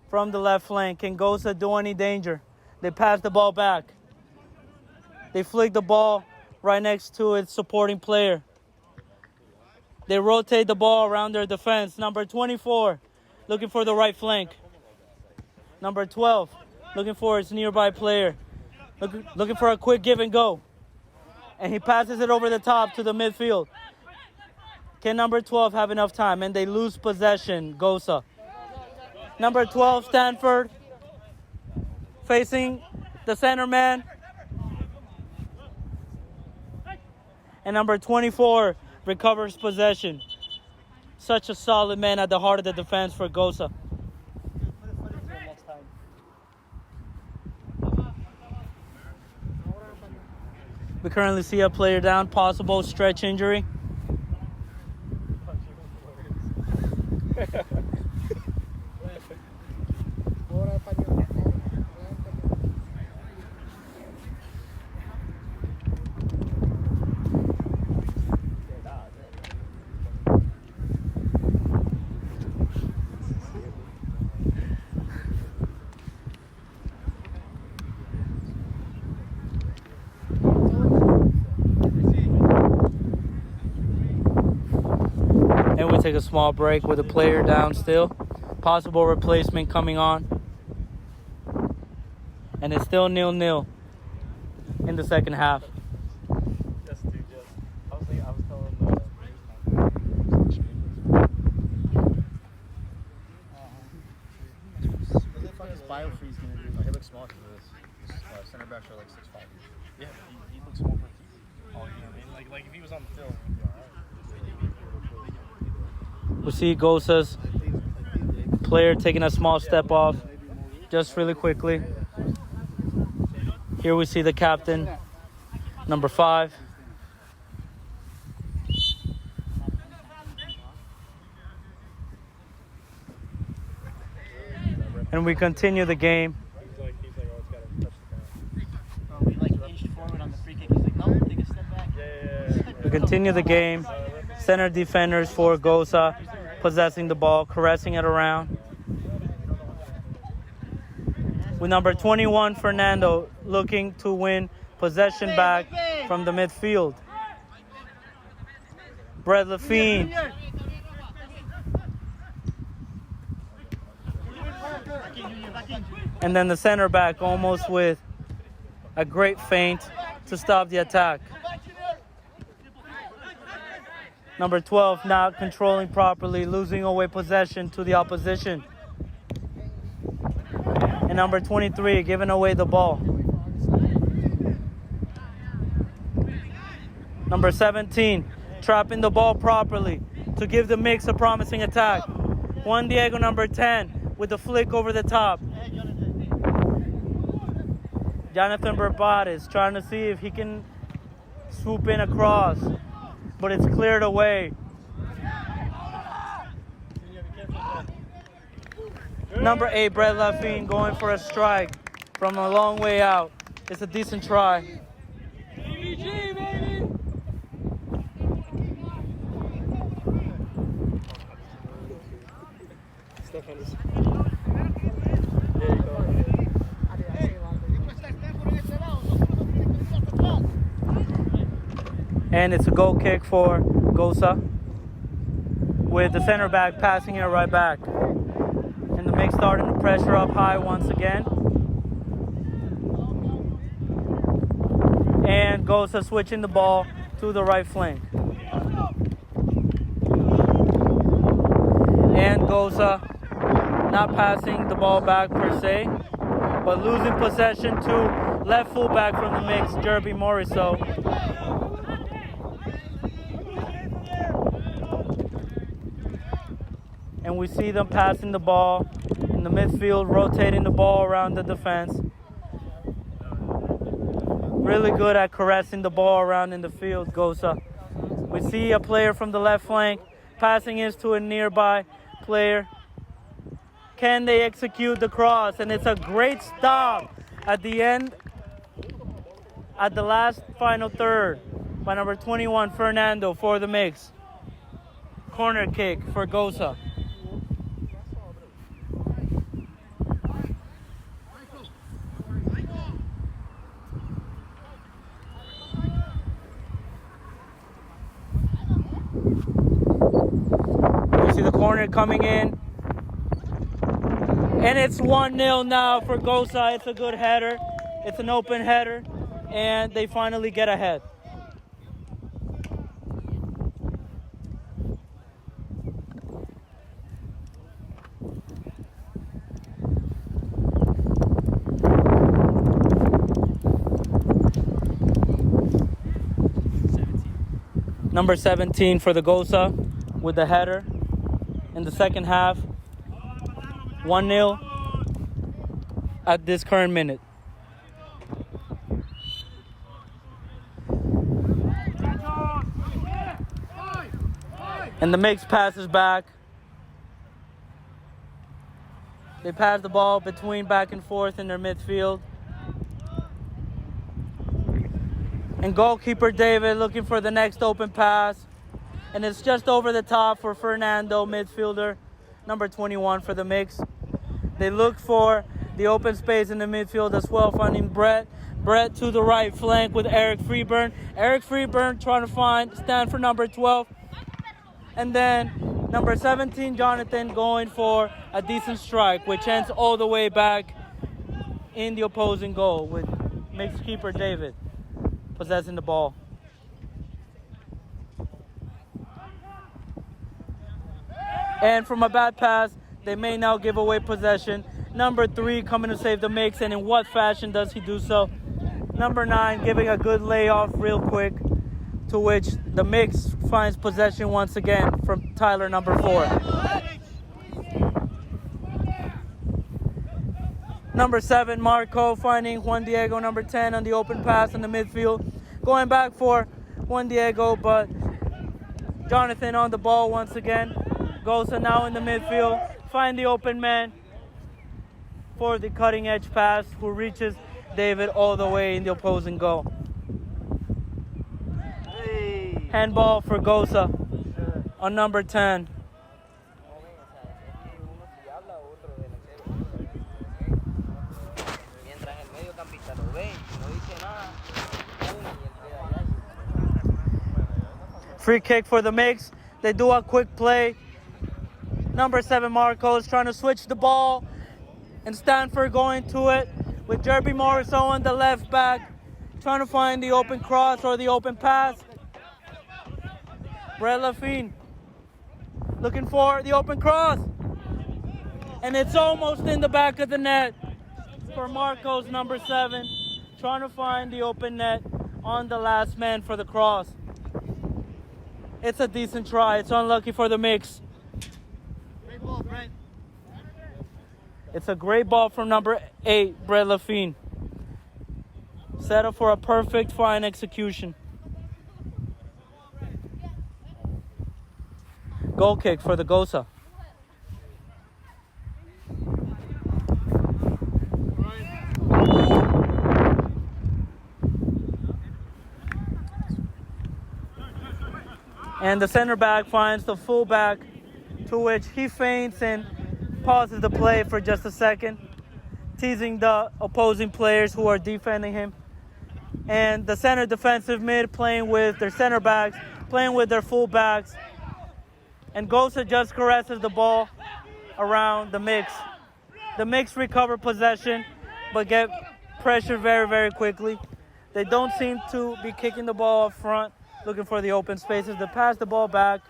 From the left flank, can GOSA do any danger? They pass the ball back. They flick the ball right next to its supporting player. They rotate the ball around their defense. Number 24, looking for the right flank. Number 12, looking for its nearby player. Looking for a quick give and go. And he passes it over the top to the midfield. Can number 12 have enough time? And they lose possession, GOSA. Number 12, Stanford, facing the center man. And number 24 recovers possession. Such a solid man at the heart of the defense for GOSA. We currently see a player down, possible stretch injury. And we take a small break with a player down still. Possible replacement coming on. And it's still 0-0 in the second half. Biofreeze gonna do? He looks small because his center backs are like 6'5". Yeah, he looks small for a team. Oh, you know what I mean? Like if he was on the field, he'd be alright. We see GOSA's player taking a small step off, just really quickly. Here we see the captain, number 5. And we continue the game. He's like, oh, it's got to touch the ground. Oh, we like inched forward on the free kick. He's like, no, take a step back. Yeah. We continue the game. Center defenders for GOSA possessing the ball, caressing it around. With number 21, Fernando, looking to win possession back from the midfield. Brett Lafine. And then the center back almost with a great feint to stop the attack. Number 12 not controlling properly, losing away possession to the opposition. And number 23 giving away the ball. Number 17 trapping the ball properly to give the mix a promising attack. Juan Diego, number 10, with the flick over the top. Jonathan Barbates trying to see if he can swoop in across, but it's cleared away. Number 8, Brett Lafine, going for a strike from a long way out. It's a decent try. BBG, baby! And it's a goal kick for GOSA, with the center back passing it right back. And the mix starting to pressure up high once again. And GOSA switching the ball to the right flank. And GOSA not passing the ball back per se, but losing possession to left fullback from the mix, Jeremy Morriso. And we see them passing the ball in the midfield, rotating the ball around the defense. Really good at caressing the ball around in the field, GOSA. We see a player from the left flank passing it to a nearby player. Can they execute the cross? And it's a great stop at the end, at the last final third by number 21, Fernando, for the mix. Corner kick for GOSA. You see the corner coming in. And it's 1-0 now for GOSA. It's a good header. It's an open header. And they finally get ahead. Number 17 for the GOSA with the header in the second half. 1-0 at this current minute. And the mix passes back. They pass the ball between back and forth in their midfield. And goalkeeper David looking for the next open pass. And it's just over the top for Fernando, midfielder, number 21 for the mix. They look for the open space in the midfield as well, finding Brett. Brett to the right flank with Eric Freeburn. Eric Freeburn trying to stand for number 12. And then number 17, Jonathan, going for a decent strike, which ends all the way back in the opposing goal with mixed keeper David possessing the ball. And from a bad pass, they may now give away possession. Number 3 coming to save the mix, and in what fashion does he do so? Number 9 giving a good layoff real quick, to which the mix finds possession once again from Tyler, number 4. Number 7, Marco finding Juan Diego, number 10, on the open pass in the midfield. Going back for Juan Diego, but Jonathan on the ball once again. GOSA now in the midfield. Find the open man for the cutting edge pass, who reaches David all the way in the opposing goal. Handball for GOSA on number 10. Free kick for the mix. They do a quick play. Number 7, Marco is trying to switch the ball, and Stanford going to it with Jerby Morris on the left back, trying to find the open cross or the open pass. Brett Lafine looking for the open cross, and it's almost in the back of the net for Marco's number 7, trying to find the open net on the last man for the cross. It's a decent try. It's unlucky for the mix. Great ball, Brent. It's a great ball from number 8, Brett Lafine. Set up for a perfect, fine execution. Goal kick for the GOSA. And the center back finds the fullback, to which he feints and pauses the play for just a second, teasing the opposing players who are defending him. And the center defensive mid playing with their center backs, playing with their fullbacks. And GOSA just caresses the ball around the mix. The mix recover possession, but get pressure very, very quickly. They don't seem to be kicking the ball up front, looking for the open spaces. They pass the ball back.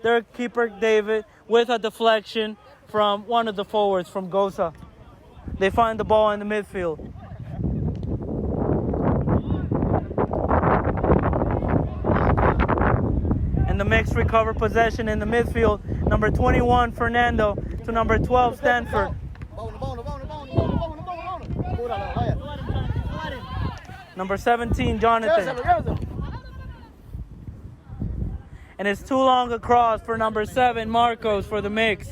Their keeper, David, with a deflection from one of the forwards from GOSA. They find the ball in the midfield. And the mix recover possession in the midfield Number 21, Fernando, to number 12, Stanford. Number 17, Jonathan. And it's too long across for number 7, Marcos, for the mix.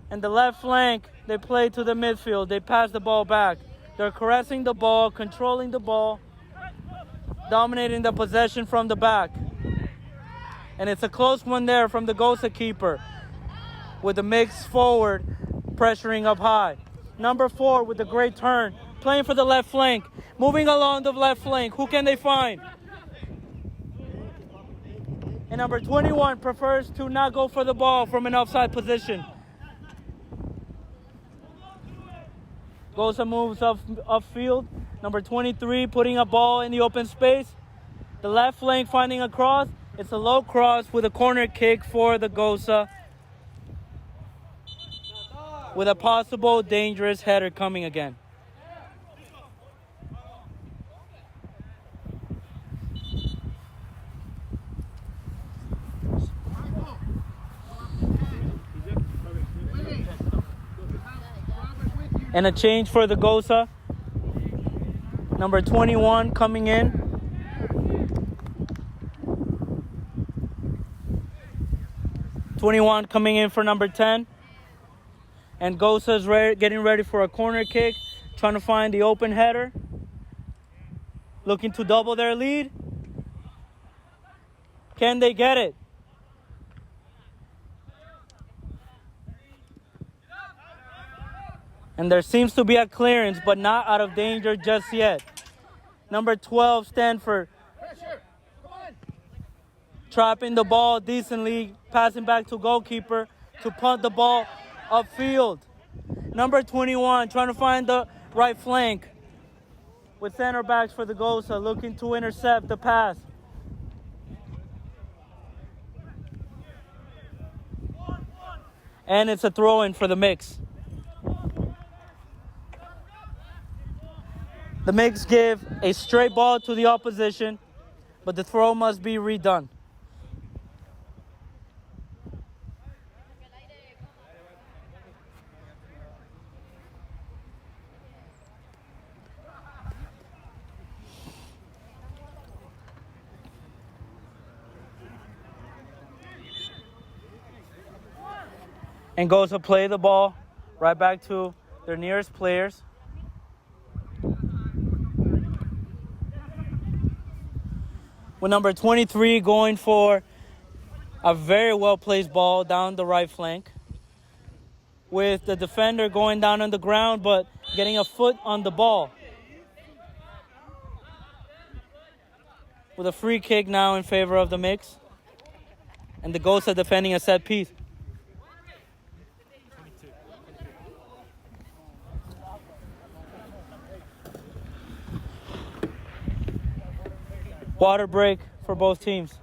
And the left flank, they play to the midfield. They pass the ball back. They're caressing the ball, controlling the ball, dominating the possession from the back. And it's a close one there from the GOSA keeper with the mix forward, pressuring up high. Number 4 with a great turn, playing for the left flank, moving along the left flank. Who can they find? And number 21 prefers to not go for the ball from an offside position. GOSA moves upfield. Number 23 putting a ball in the open space. The left flank finding a cross. It's a low cross with a corner kick for the GOSA, with a possible dangerous header coming again. And a change for the GOSA. Number 21 coming in. Coming in for number 10. And GOSA is getting ready for a corner kick, trying to find the open header. Looking to double their lead. Can they get it? And there seems to be a clearance, but not out of danger just yet. Number 12, Stanford. Trapping the ball decently, passing back to goalkeeper to punt the ball upfield. Number 21 trying to find the right flank with center backs for the GOSA, looking to intercept the pass. And it's a throw-in for the mix. The mix give a straight ball to the opposition, but the throw must be redone. And GOSA play the ball right back to their nearest players. With number 23 going for a very well-placed ball down the right flank. With the defender going down on the ground but getting a foot on the ball. With a free kick now in favor of the mix. And the GOSA defending a set piece. Water break for both teams.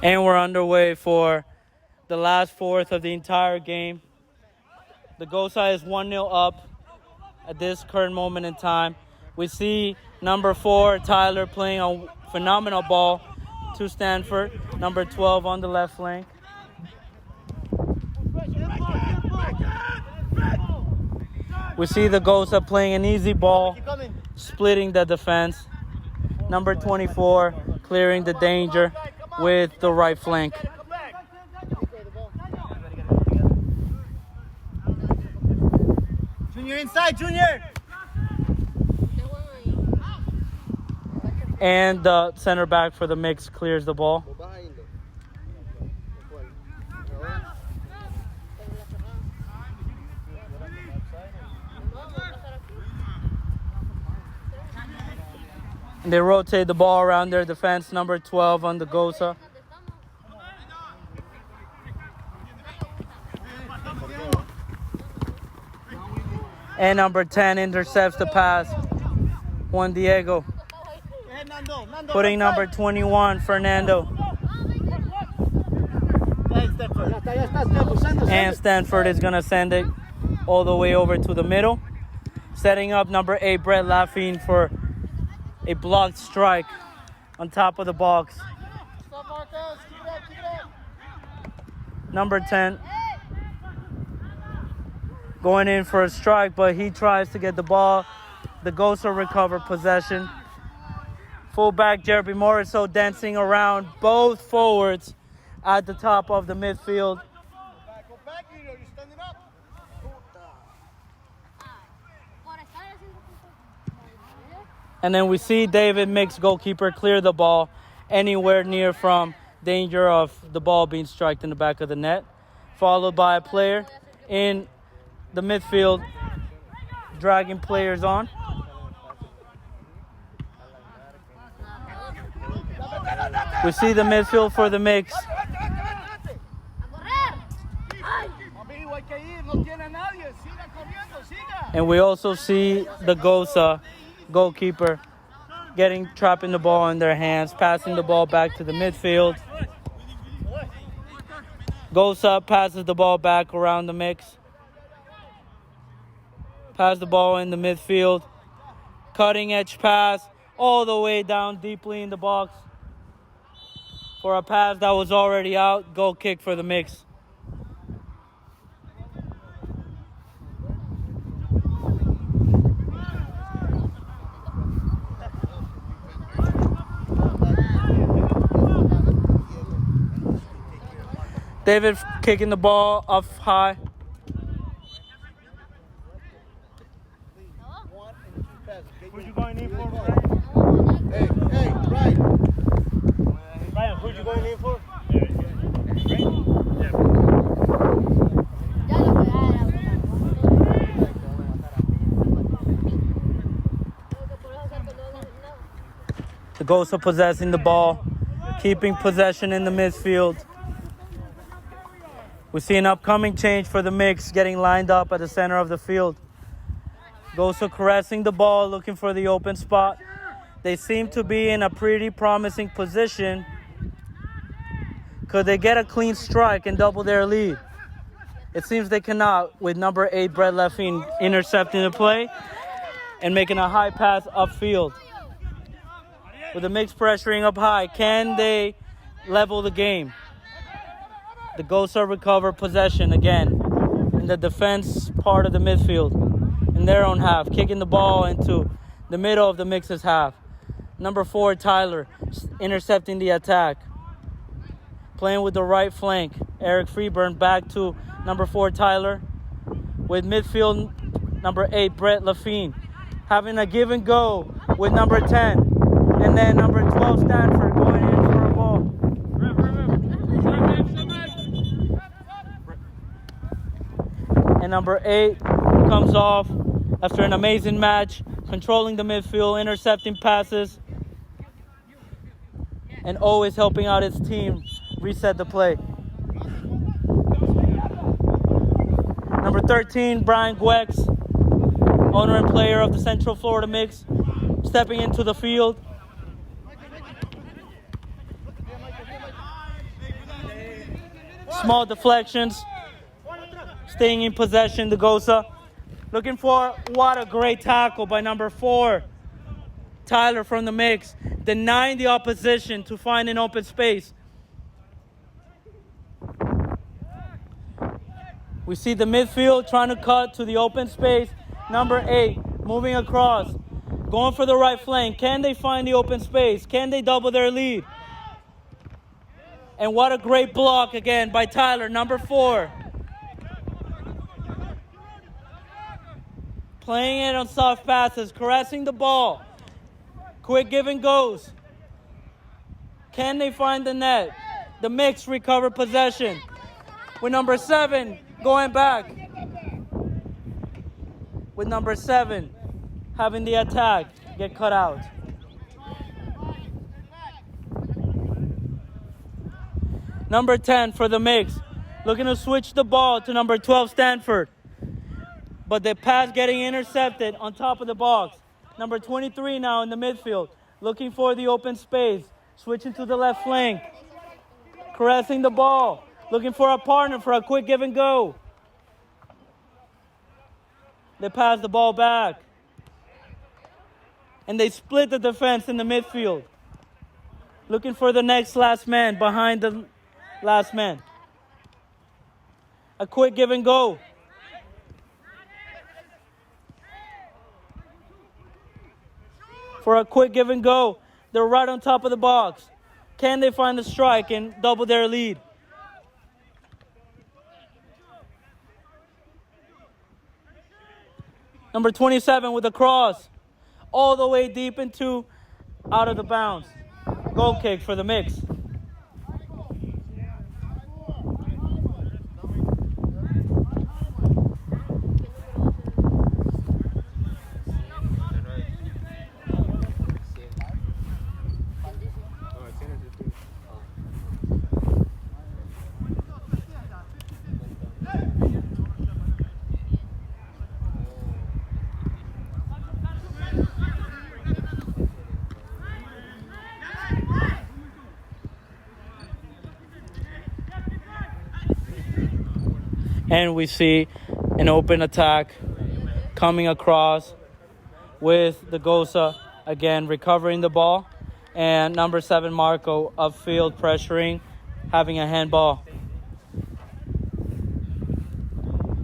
And we're underway for the last fourth of the entire game. The GOSA is 1-0 up at this current moment in time. We see number 4, Tyler, playing a phenomenal ball to Stanford. Number 12 on the left flank. We see the GOSA playing an easy ball, splitting the defense. Number 24 clearing the danger with the right flank. Junior inside, Junior! And the center back for the mix clears the ball. And they rotate the ball around their defense. Number 12 on the GOSA. And number 10 intercepts the pass. Juan Diego. Putting number 21, Fernando. And Stanford is going to send it all the way over to the middle. Setting up number 8, Brett Laffine, for a blocked strike on top of the box. Number 10 going in for a strike, but he tries to get the ball. The GOSA recover possession. Fullback Jeremy Morriso dancing around both forwards at the top of the midfield. And then we see David Mix, goalkeeper, clear the ball anywhere near from danger of the ball being struck in the back of the net. Followed by a player in the midfield dragging players on. We see the midfield for the Mix. And we also see the GOSA goalkeeper trapping the ball in their hands, passing the ball back to the midfield. GOSA passes the ball back around the Mix. Pass the ball in the midfield. Cutting edge pass all the way down deeply in the box for a pass that was already out. Goal kick for the Mix. David kicking the ball up high. Who'd you going in for, Brian? Hey, Brian. Brian, who'd you going in for? The GOSA possessing the ball, keeping possession in the midfield. We see an upcoming change for the Mix, getting lined up at the center of the field. GOSA caressing the ball, looking for the open spot. They seem to be in a pretty promising position. Could they get a clean strike and double their lead? It seems they cannot, with number 8, Brett Laffine, intercepting the play and making a high pass upfield. With the Mix pressuring up high, can they level the game? The GOSA recover possession again in the defense part of the midfield, in their own half, kicking the ball into the middle of the Mix's half. Number 4, Tyler, intercepting the attack. Playing with the right flank, Eric Freeburn back to number 4, Tyler. With midfield, number 8, Brett Laffine. Having a give and go with number 10. And then number 12, Stanford, going in for a ball. And number 8 comes off after an amazing match, controlling the midfield, intercepting passes, and always helping out his team reset the play. Number 13, Brian Gwex, owner and player of the Central Florida Mix, stepping into the field. Small deflections, staying in possession, the GOSA. Looking for, what a great tackle by number 4, Tyler from the Mix, denying the opposition to find an open space. We see the midfield trying to cut to the open space. Number 8 moving across, going for the right flank. Can they find the open space? Can they double their lead? And what a great block again by Tyler, number 4. Playing it on soft passes, caressing the ball. Quick give and goes. Can they find the net? The Mix recover possession. With number 7 going back. With number 7 having the attack get cut out. Number 10 for the Mix, looking to switch the ball to number 12, Stanford. But the pass getting intercepted on top of the box. Number 23 now in the midfield, looking for the open space, switching to the left flank, caressing the ball, looking for a partner for a quick give and go. They pass the ball back. And they split the defense in the midfield. Looking for the next last man behind the last man. A quick give and go. For a quick give and go. They're right on top of the box. Can they find the strike and double their lead? Number 27 with a cross. All the way deep into out of the bounds. Goal kick for the mix. And we see an open attack coming across with the GOSA, again recovering the ball. And number 7, Marco, upfield pressuring, having a handball.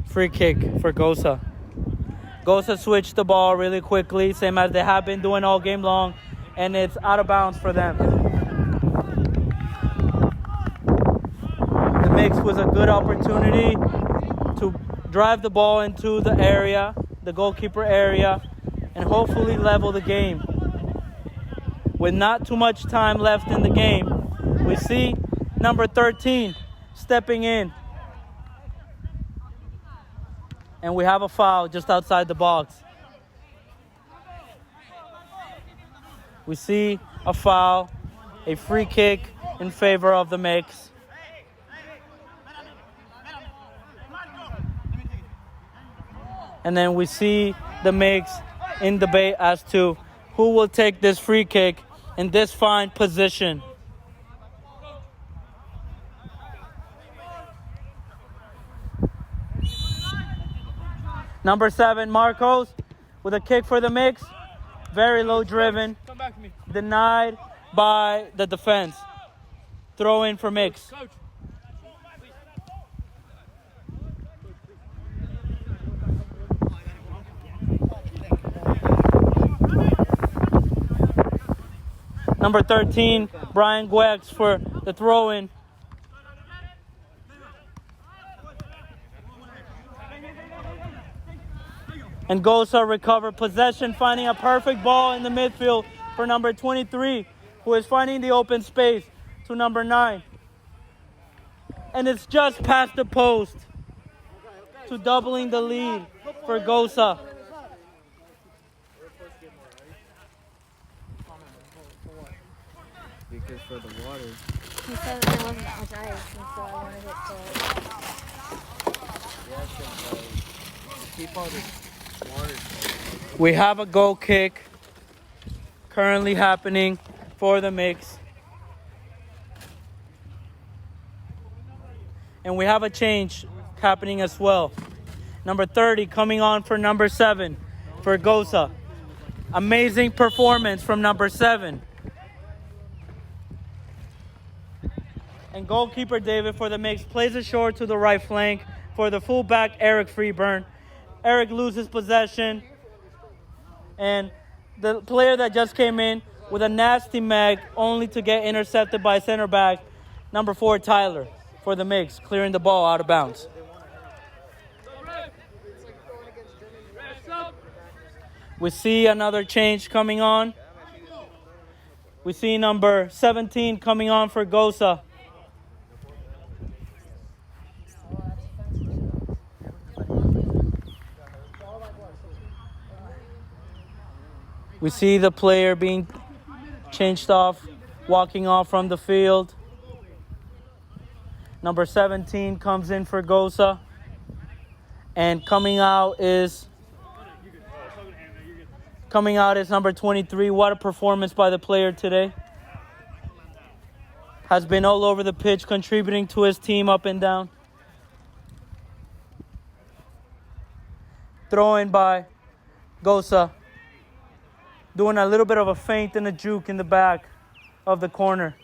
Free kick for GOSA. GOSA switched the ball really quickly, same as they have been doing all game long. And it's out of bounds for them. The mix was a good opportunity to drive the ball into the area, the goalkeeper area, and hopefully level the game. With not too much time left in the game, we see number 13 stepping in. And we have a foul just outside the box. We see a foul, a free kick in favor of the mix. And then we see the mix in debate as to who will take this free kick in this fine position. Number 7, Marcos, with a kick for the mix. Very low driven. Denied by the defense. Throw in for mix. Number 13, Brian Gwex for the throw-in. And GOSA recover possession, finding a perfect ball in the midfield for number 23, who is finding the open space to number 9. And it's just past the post to doubling the lead for GOSA. Because for the water. He said there wasn't that much ice, and so I wanted it to Keep all this water. We have a goal kick currently happening for the mix. And we have a change happening as well. Number 30 coming on for number 7 for GOSA. Amazing performance from number 7. And goalkeeper David for the mix plays it short to the right flank for the fullback Eric Freeburn. Eric loses possession. And the player that just came in with a nasty mag only to get intercepted by center back number 4 Tyler for the mix, clearing the ball out of bounds. We see another change coming on. We see number 17 coming on for GOSA. We see the player being changed off, walking off from the field. Number 17 comes in for GOSA. And coming out is number 23. What a performance by the player today. has been all over the pitch, contributing to his team up and down. Throwing by GOSA. Doing a little bit of a feint and a juke in the back of the corner.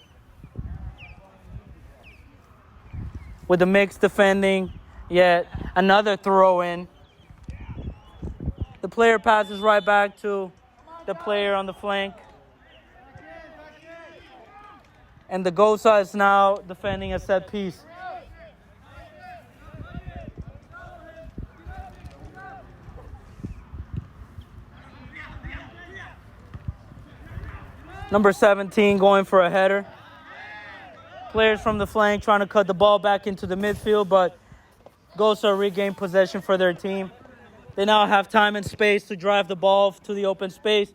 With the mix defending, yet another throw in. The player passes right back to the player on the flank. And the GOSA is now defending a set piece. Number 17 going for a header. Players from the flank trying to cut the ball back into the midfield, but GOSA regained possession for their team. They now have time and space to drive the ball to the open space.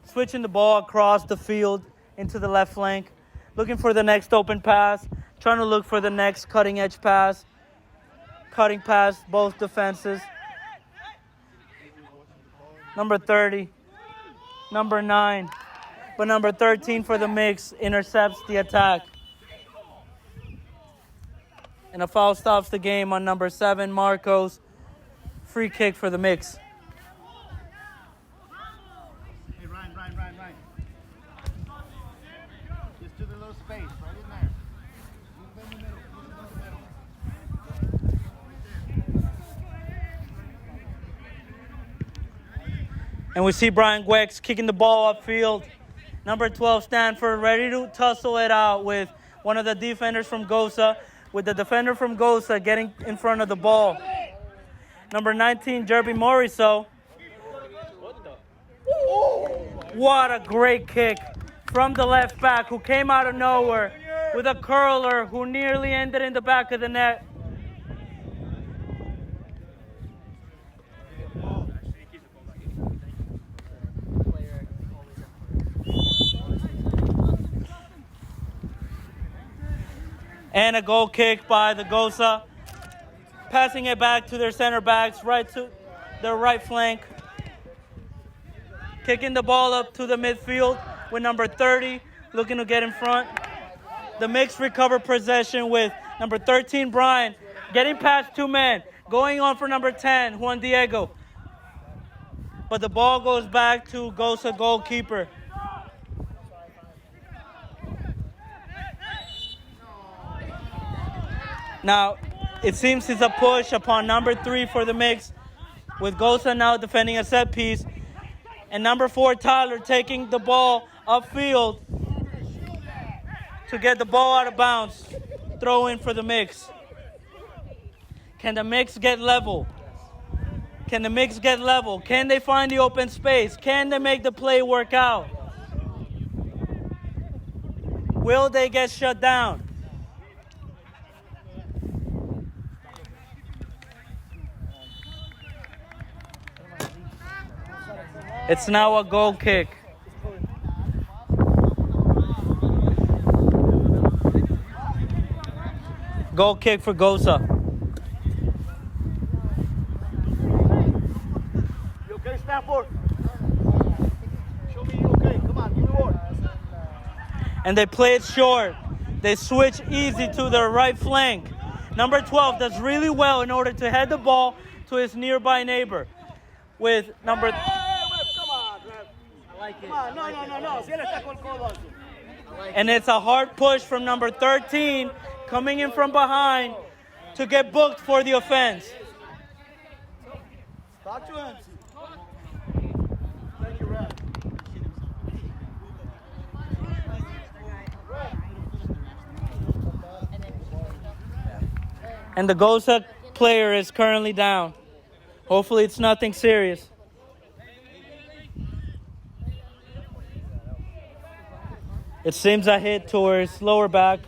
Switching the ball across the field into the left flank. Looking for the next open pass. Trying to look for the next cutting edge pass. Cutting past both defenses. Number 30. Number 9. But number 13 for the mix intercepts the attack. And a foul stops the game on number 7, Marcos. Free kick for the mix. Hey, Ryan. Just do the little space right in there. Move in the middle. And we see Brian Gwex kicking the ball upfield. Number 12, Stanford, ready to tussle it out with one of the defenders from GOSA, with the defender from GOSA getting in front of the ball. Number 19, Jerby Moriso. What a great kick from the left back who came out of nowhere with a curler who nearly ended in the back of the net. And a goal kick by the GOSA. Passing it back to their center backs, right to their right flank. Kicking the ball up to the midfield with number 30, looking to get in front. The mix recover possession with number 13, Brian, getting past 2 men. Going on for number 10, Juan Diego. But the ball goes back to GOSA goalkeeper. Now, it seems it's a push upon number 3 for the mix, with GOSA now defending a set piece. And number 4, Tyler, taking the ball upfield to get the ball out of bounds. Throw in for the mix. Can the mix get level? Can the mix get level? Can they find the open space? Can they make the play work out? Will they get shut down? It's now a goal kick. Goal kick for GOSA. You okay, Stanford? Show me you okay. Come on, give me more. And they play it short. They switch easy to their right flank. Number 12 does really well in order to head the ball to his nearby neighbor. With number... And it's a hard push from number 13 coming in from behind to get booked for the offense. And the GOSA player is currently down. Hopefully it's nothing serious. It seems a hit towards lower back.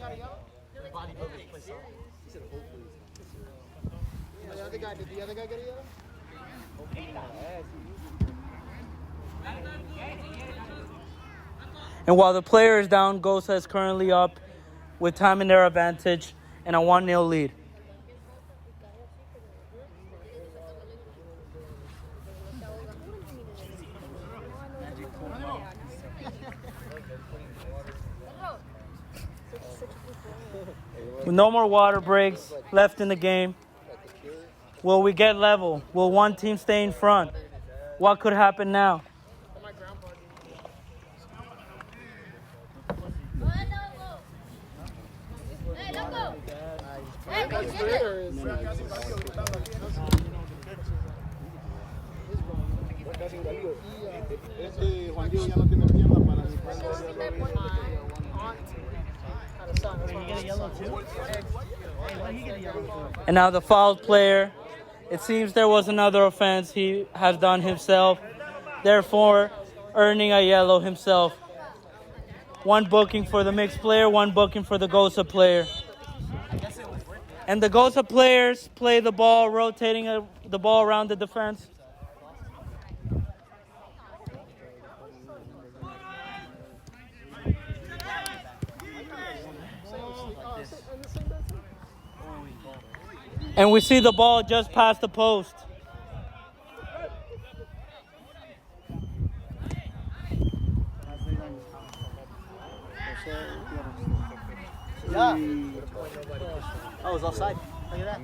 And while the player is down, GOSA is currently up with time in their advantage and a 1-0 lead. With no more water breaks left in the game. Will we get level? Will one team stay in front? What could happen now? And now the fouled player. It seems there was another offense he has done himself, therefore earning a yellow himself. One booking for the mixed player, one booking for the GOSA player. And the GOSA players play the ball, rotating the ball around the defense. And we see the ball just past the post. Yeah. Oh, it was offside. Look at that.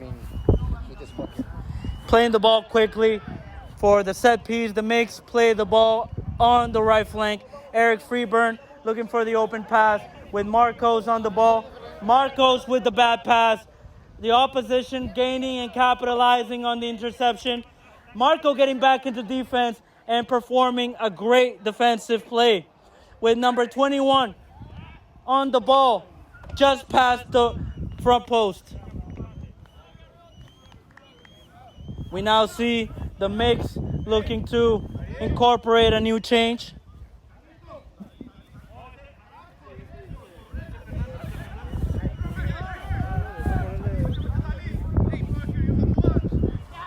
Playing the ball quickly for the set piece. The mix play the ball on the right flank. Eric Freeburn looking for the open pass with Marcos on the ball. Marcos with the bad pass. The opposition gaining and capitalizing on the interception. Marco getting back into defense and performing a great defensive play with number 21 on the ball just past the front post. We now see the mix looking to incorporate a new change.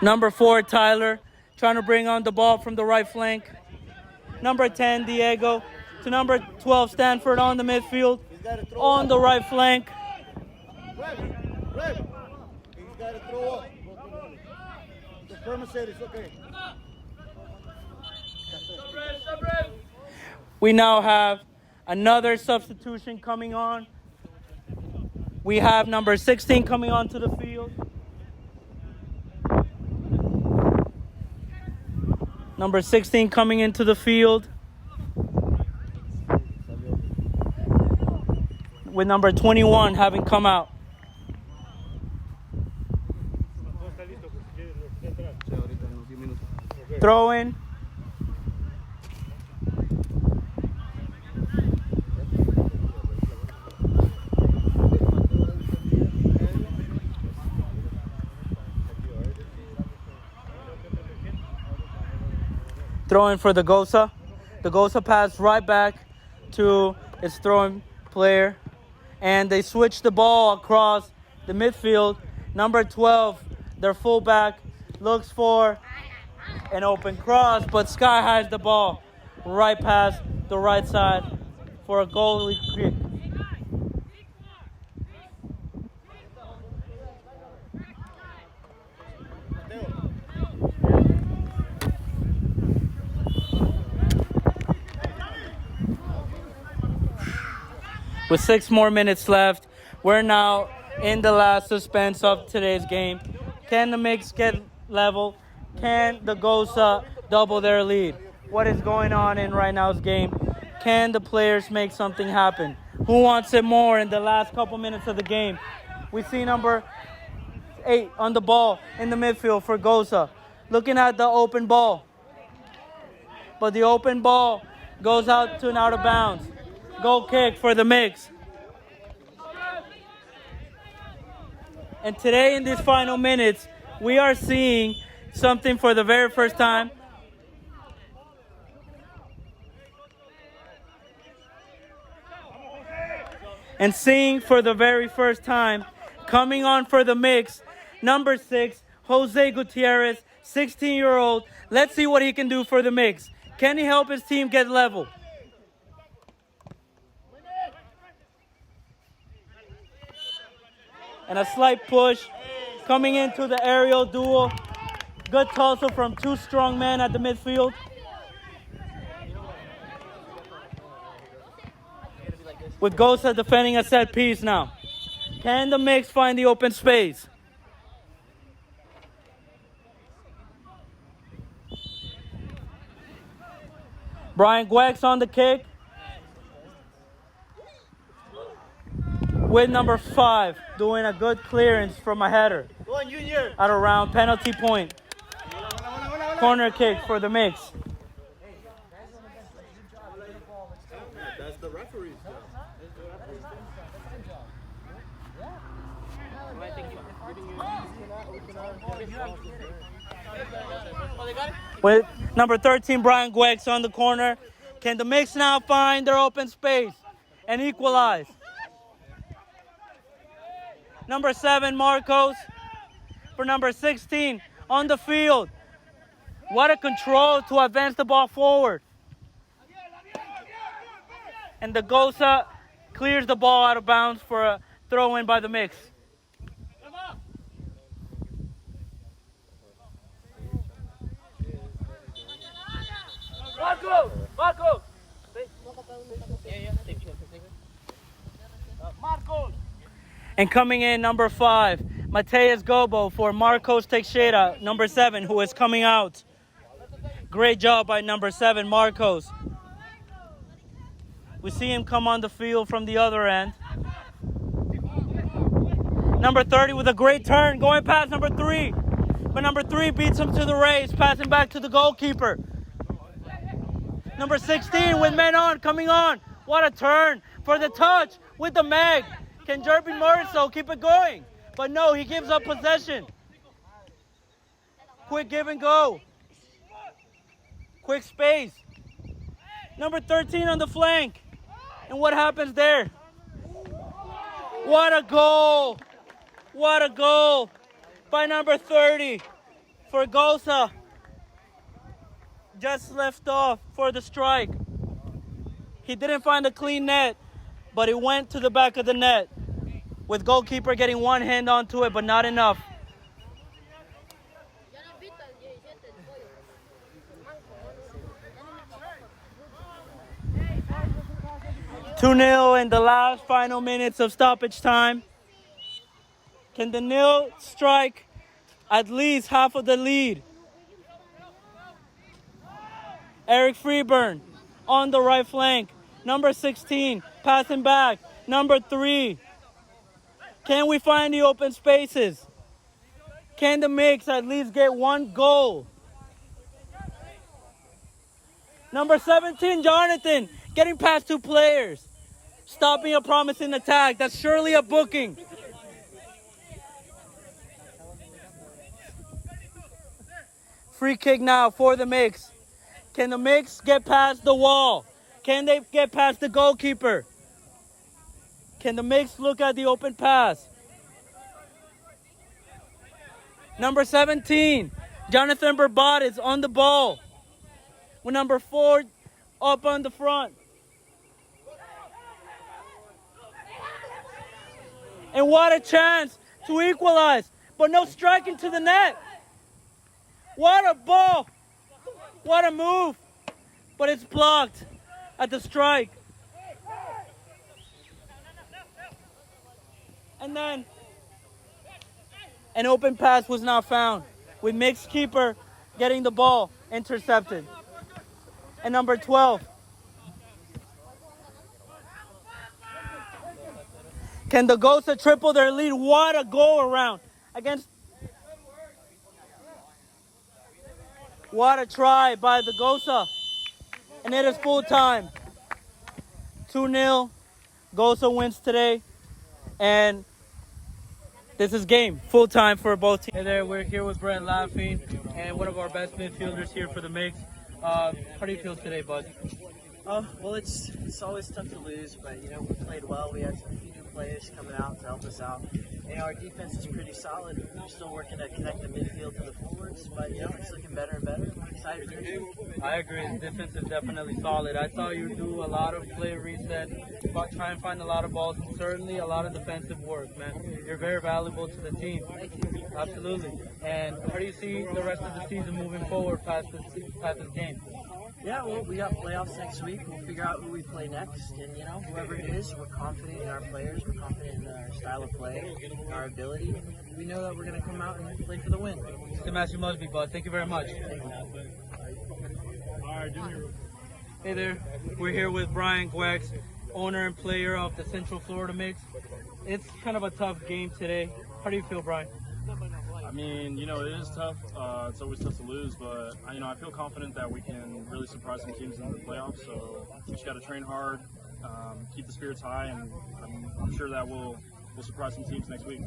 Number 4, Tyler, trying to bring on the ball from the right flank. Number 10, Diego, to number 12, Stanford on the midfield, on the right flank. He's got to throw up. The permit said it's okay. We now have another substitution coming on. We have number 16 coming onto the field. Number 16 coming into the field. With number 21 having come out. Throw in. Throwing for the GOSA. The GOSA pass right back to its throwing player. And they switch the ball across the midfield. Number 12, their fullback, looks for an open cross, but Sky has the ball right past the right side for a goalie kick. With 6 more minutes left, we're now in the last suspense of today's game. Can the mix get level? Can the GOSA double their lead? What is going on in right now's game? Can the players make something happen? Who wants it more in the last couple minutes of the game? We see number 8 on the ball in the midfield for GOSA, looking at the open ball. But the open ball goes out to an out of bounds. Goal kick for the mix. And today in these final minutes, we are seeing something for the very first time. And seeing for the very first time, coming on for the mix, number 6, Jose Gutierrez, 16-year-old. Let's see what he can do for the mix. Can he help his team get level? And a slight push coming into the aerial duel. Good tussle from 2 strong men at the midfield. With GOSA defending a set piece now. Can the mix find the open space? Brian Gwex on the kick. With number 5, doing a good clearance from a header. Go on, Junior. At around penalty point. Corner kick for the mix. That's the referee's job. With number 13, Brian Gwex on the corner. Can the mix now find their open space and equalize? Number 7, Marcos. For number 16, on the field. What a control to advance the ball forward. And the GOSA clears the ball out of bounds for a throw-in by the mix. Marco! Marco! Marco! And coming in, number 5, Mateus Gobo for Marcos Teixeira, number 7, who is coming out. Great job by number 7, Marcos. We see him come on the field from the other end. Number 30 with a great turn, going past number 3. But number 3 beats him to the race, passing back to the goalkeeper. Number 16 with men on, coming on. What a turn for the touch with the mag. Can Jerby Murso keep it going? But no, he gives up possession. Quick give and go. Quick space. Number 13 on the flank. And what happens there? What a goal. What a goal by number 30 for GOSA. Just left off for the strike. He didn't find a clean net, but it went to the back of the net, with goalkeeper getting one hand onto it, but not enough. Two 0 in the last final minutes of stoppage time. Can the nil strike at least half of the lead? Eric Freeburn on the right flank. Number 16, passing back. Number 3. Can we find the open spaces? Can the mix at least get one goal? Number 17, Jonathan, getting past 2 players. Stopping a promising attack. That's surely a booking. Free kick now for the mix. Can the mix get past the wall? Can they get past the goalkeeper? Can the mix look at the open pass? Number 17, Jonathan Burbat is on the ball. With number 4 up on the front. And what a chance to equalize, but no striking to the net. What a ball. What a move. But it's blocked at the strike. And then an open pass was not found, with mixed keeper getting the ball intercepted. And number 12. Can the GOSA triple their lead? What a goal around against. What a try by the GOSA. And it is full time. 2-0. GOSA wins today. And this is game. Full time for both teams. Hey there, we're here with Brett Laughing and one of our best midfielders here for the mix. How do you feel today, bud? Well, it's always tough to lose, but you know, we played well. We had some few new players coming out to help us out. You know, our defense is pretty solid. We're still working to connect the midfield to the forwards, but you know, it's looking better and better. I'm excited for it. I agree. The defense is definitely solid. I thought you do a lot of play reset, try and find a lot of balls, and certainly a lot of defensive work, man. You're very valuable to the team. Thank you. Absolutely. And how do you see the rest of the season moving forward past this game? Yeah, well, we got playoffs next week. We'll figure out who we play next, and whoever it is, we're confident in our players. We're confident in our style of play, our ability. We know that we're going to come out and play for the win. Tim Matthew Mosby, bud. Thank you very much. Hey there. We're here with Brian Gwex, owner and player of the Central Florida Mix. It's kind of a tough game today. How do you feel, Brian? I mean, it is tough. It's always tough to lose, but I feel confident that we can really surprise some teams in the playoffs. So we just got to train hard, keep the spirits high, and I'm sure that we'll surprise some teams next week.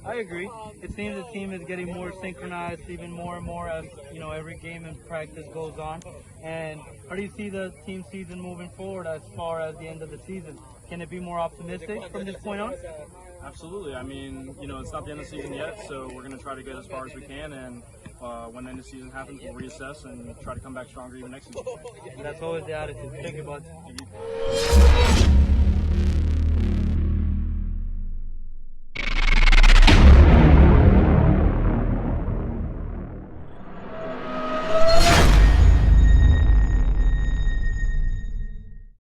I agree. It seems the team is getting more synchronized, even more and more as every game and practice goes on. And how do you see the team season moving forward as far as the end of the season? Can it be more optimistic from this point on? Absolutely. I mean, it's not the end of the season yet, so we're going to try to get as far as we can. And when the end of the season happens, we'll reassess and try to come back stronger even next season. And that's always the attitude. Thank you, bud. Thank you.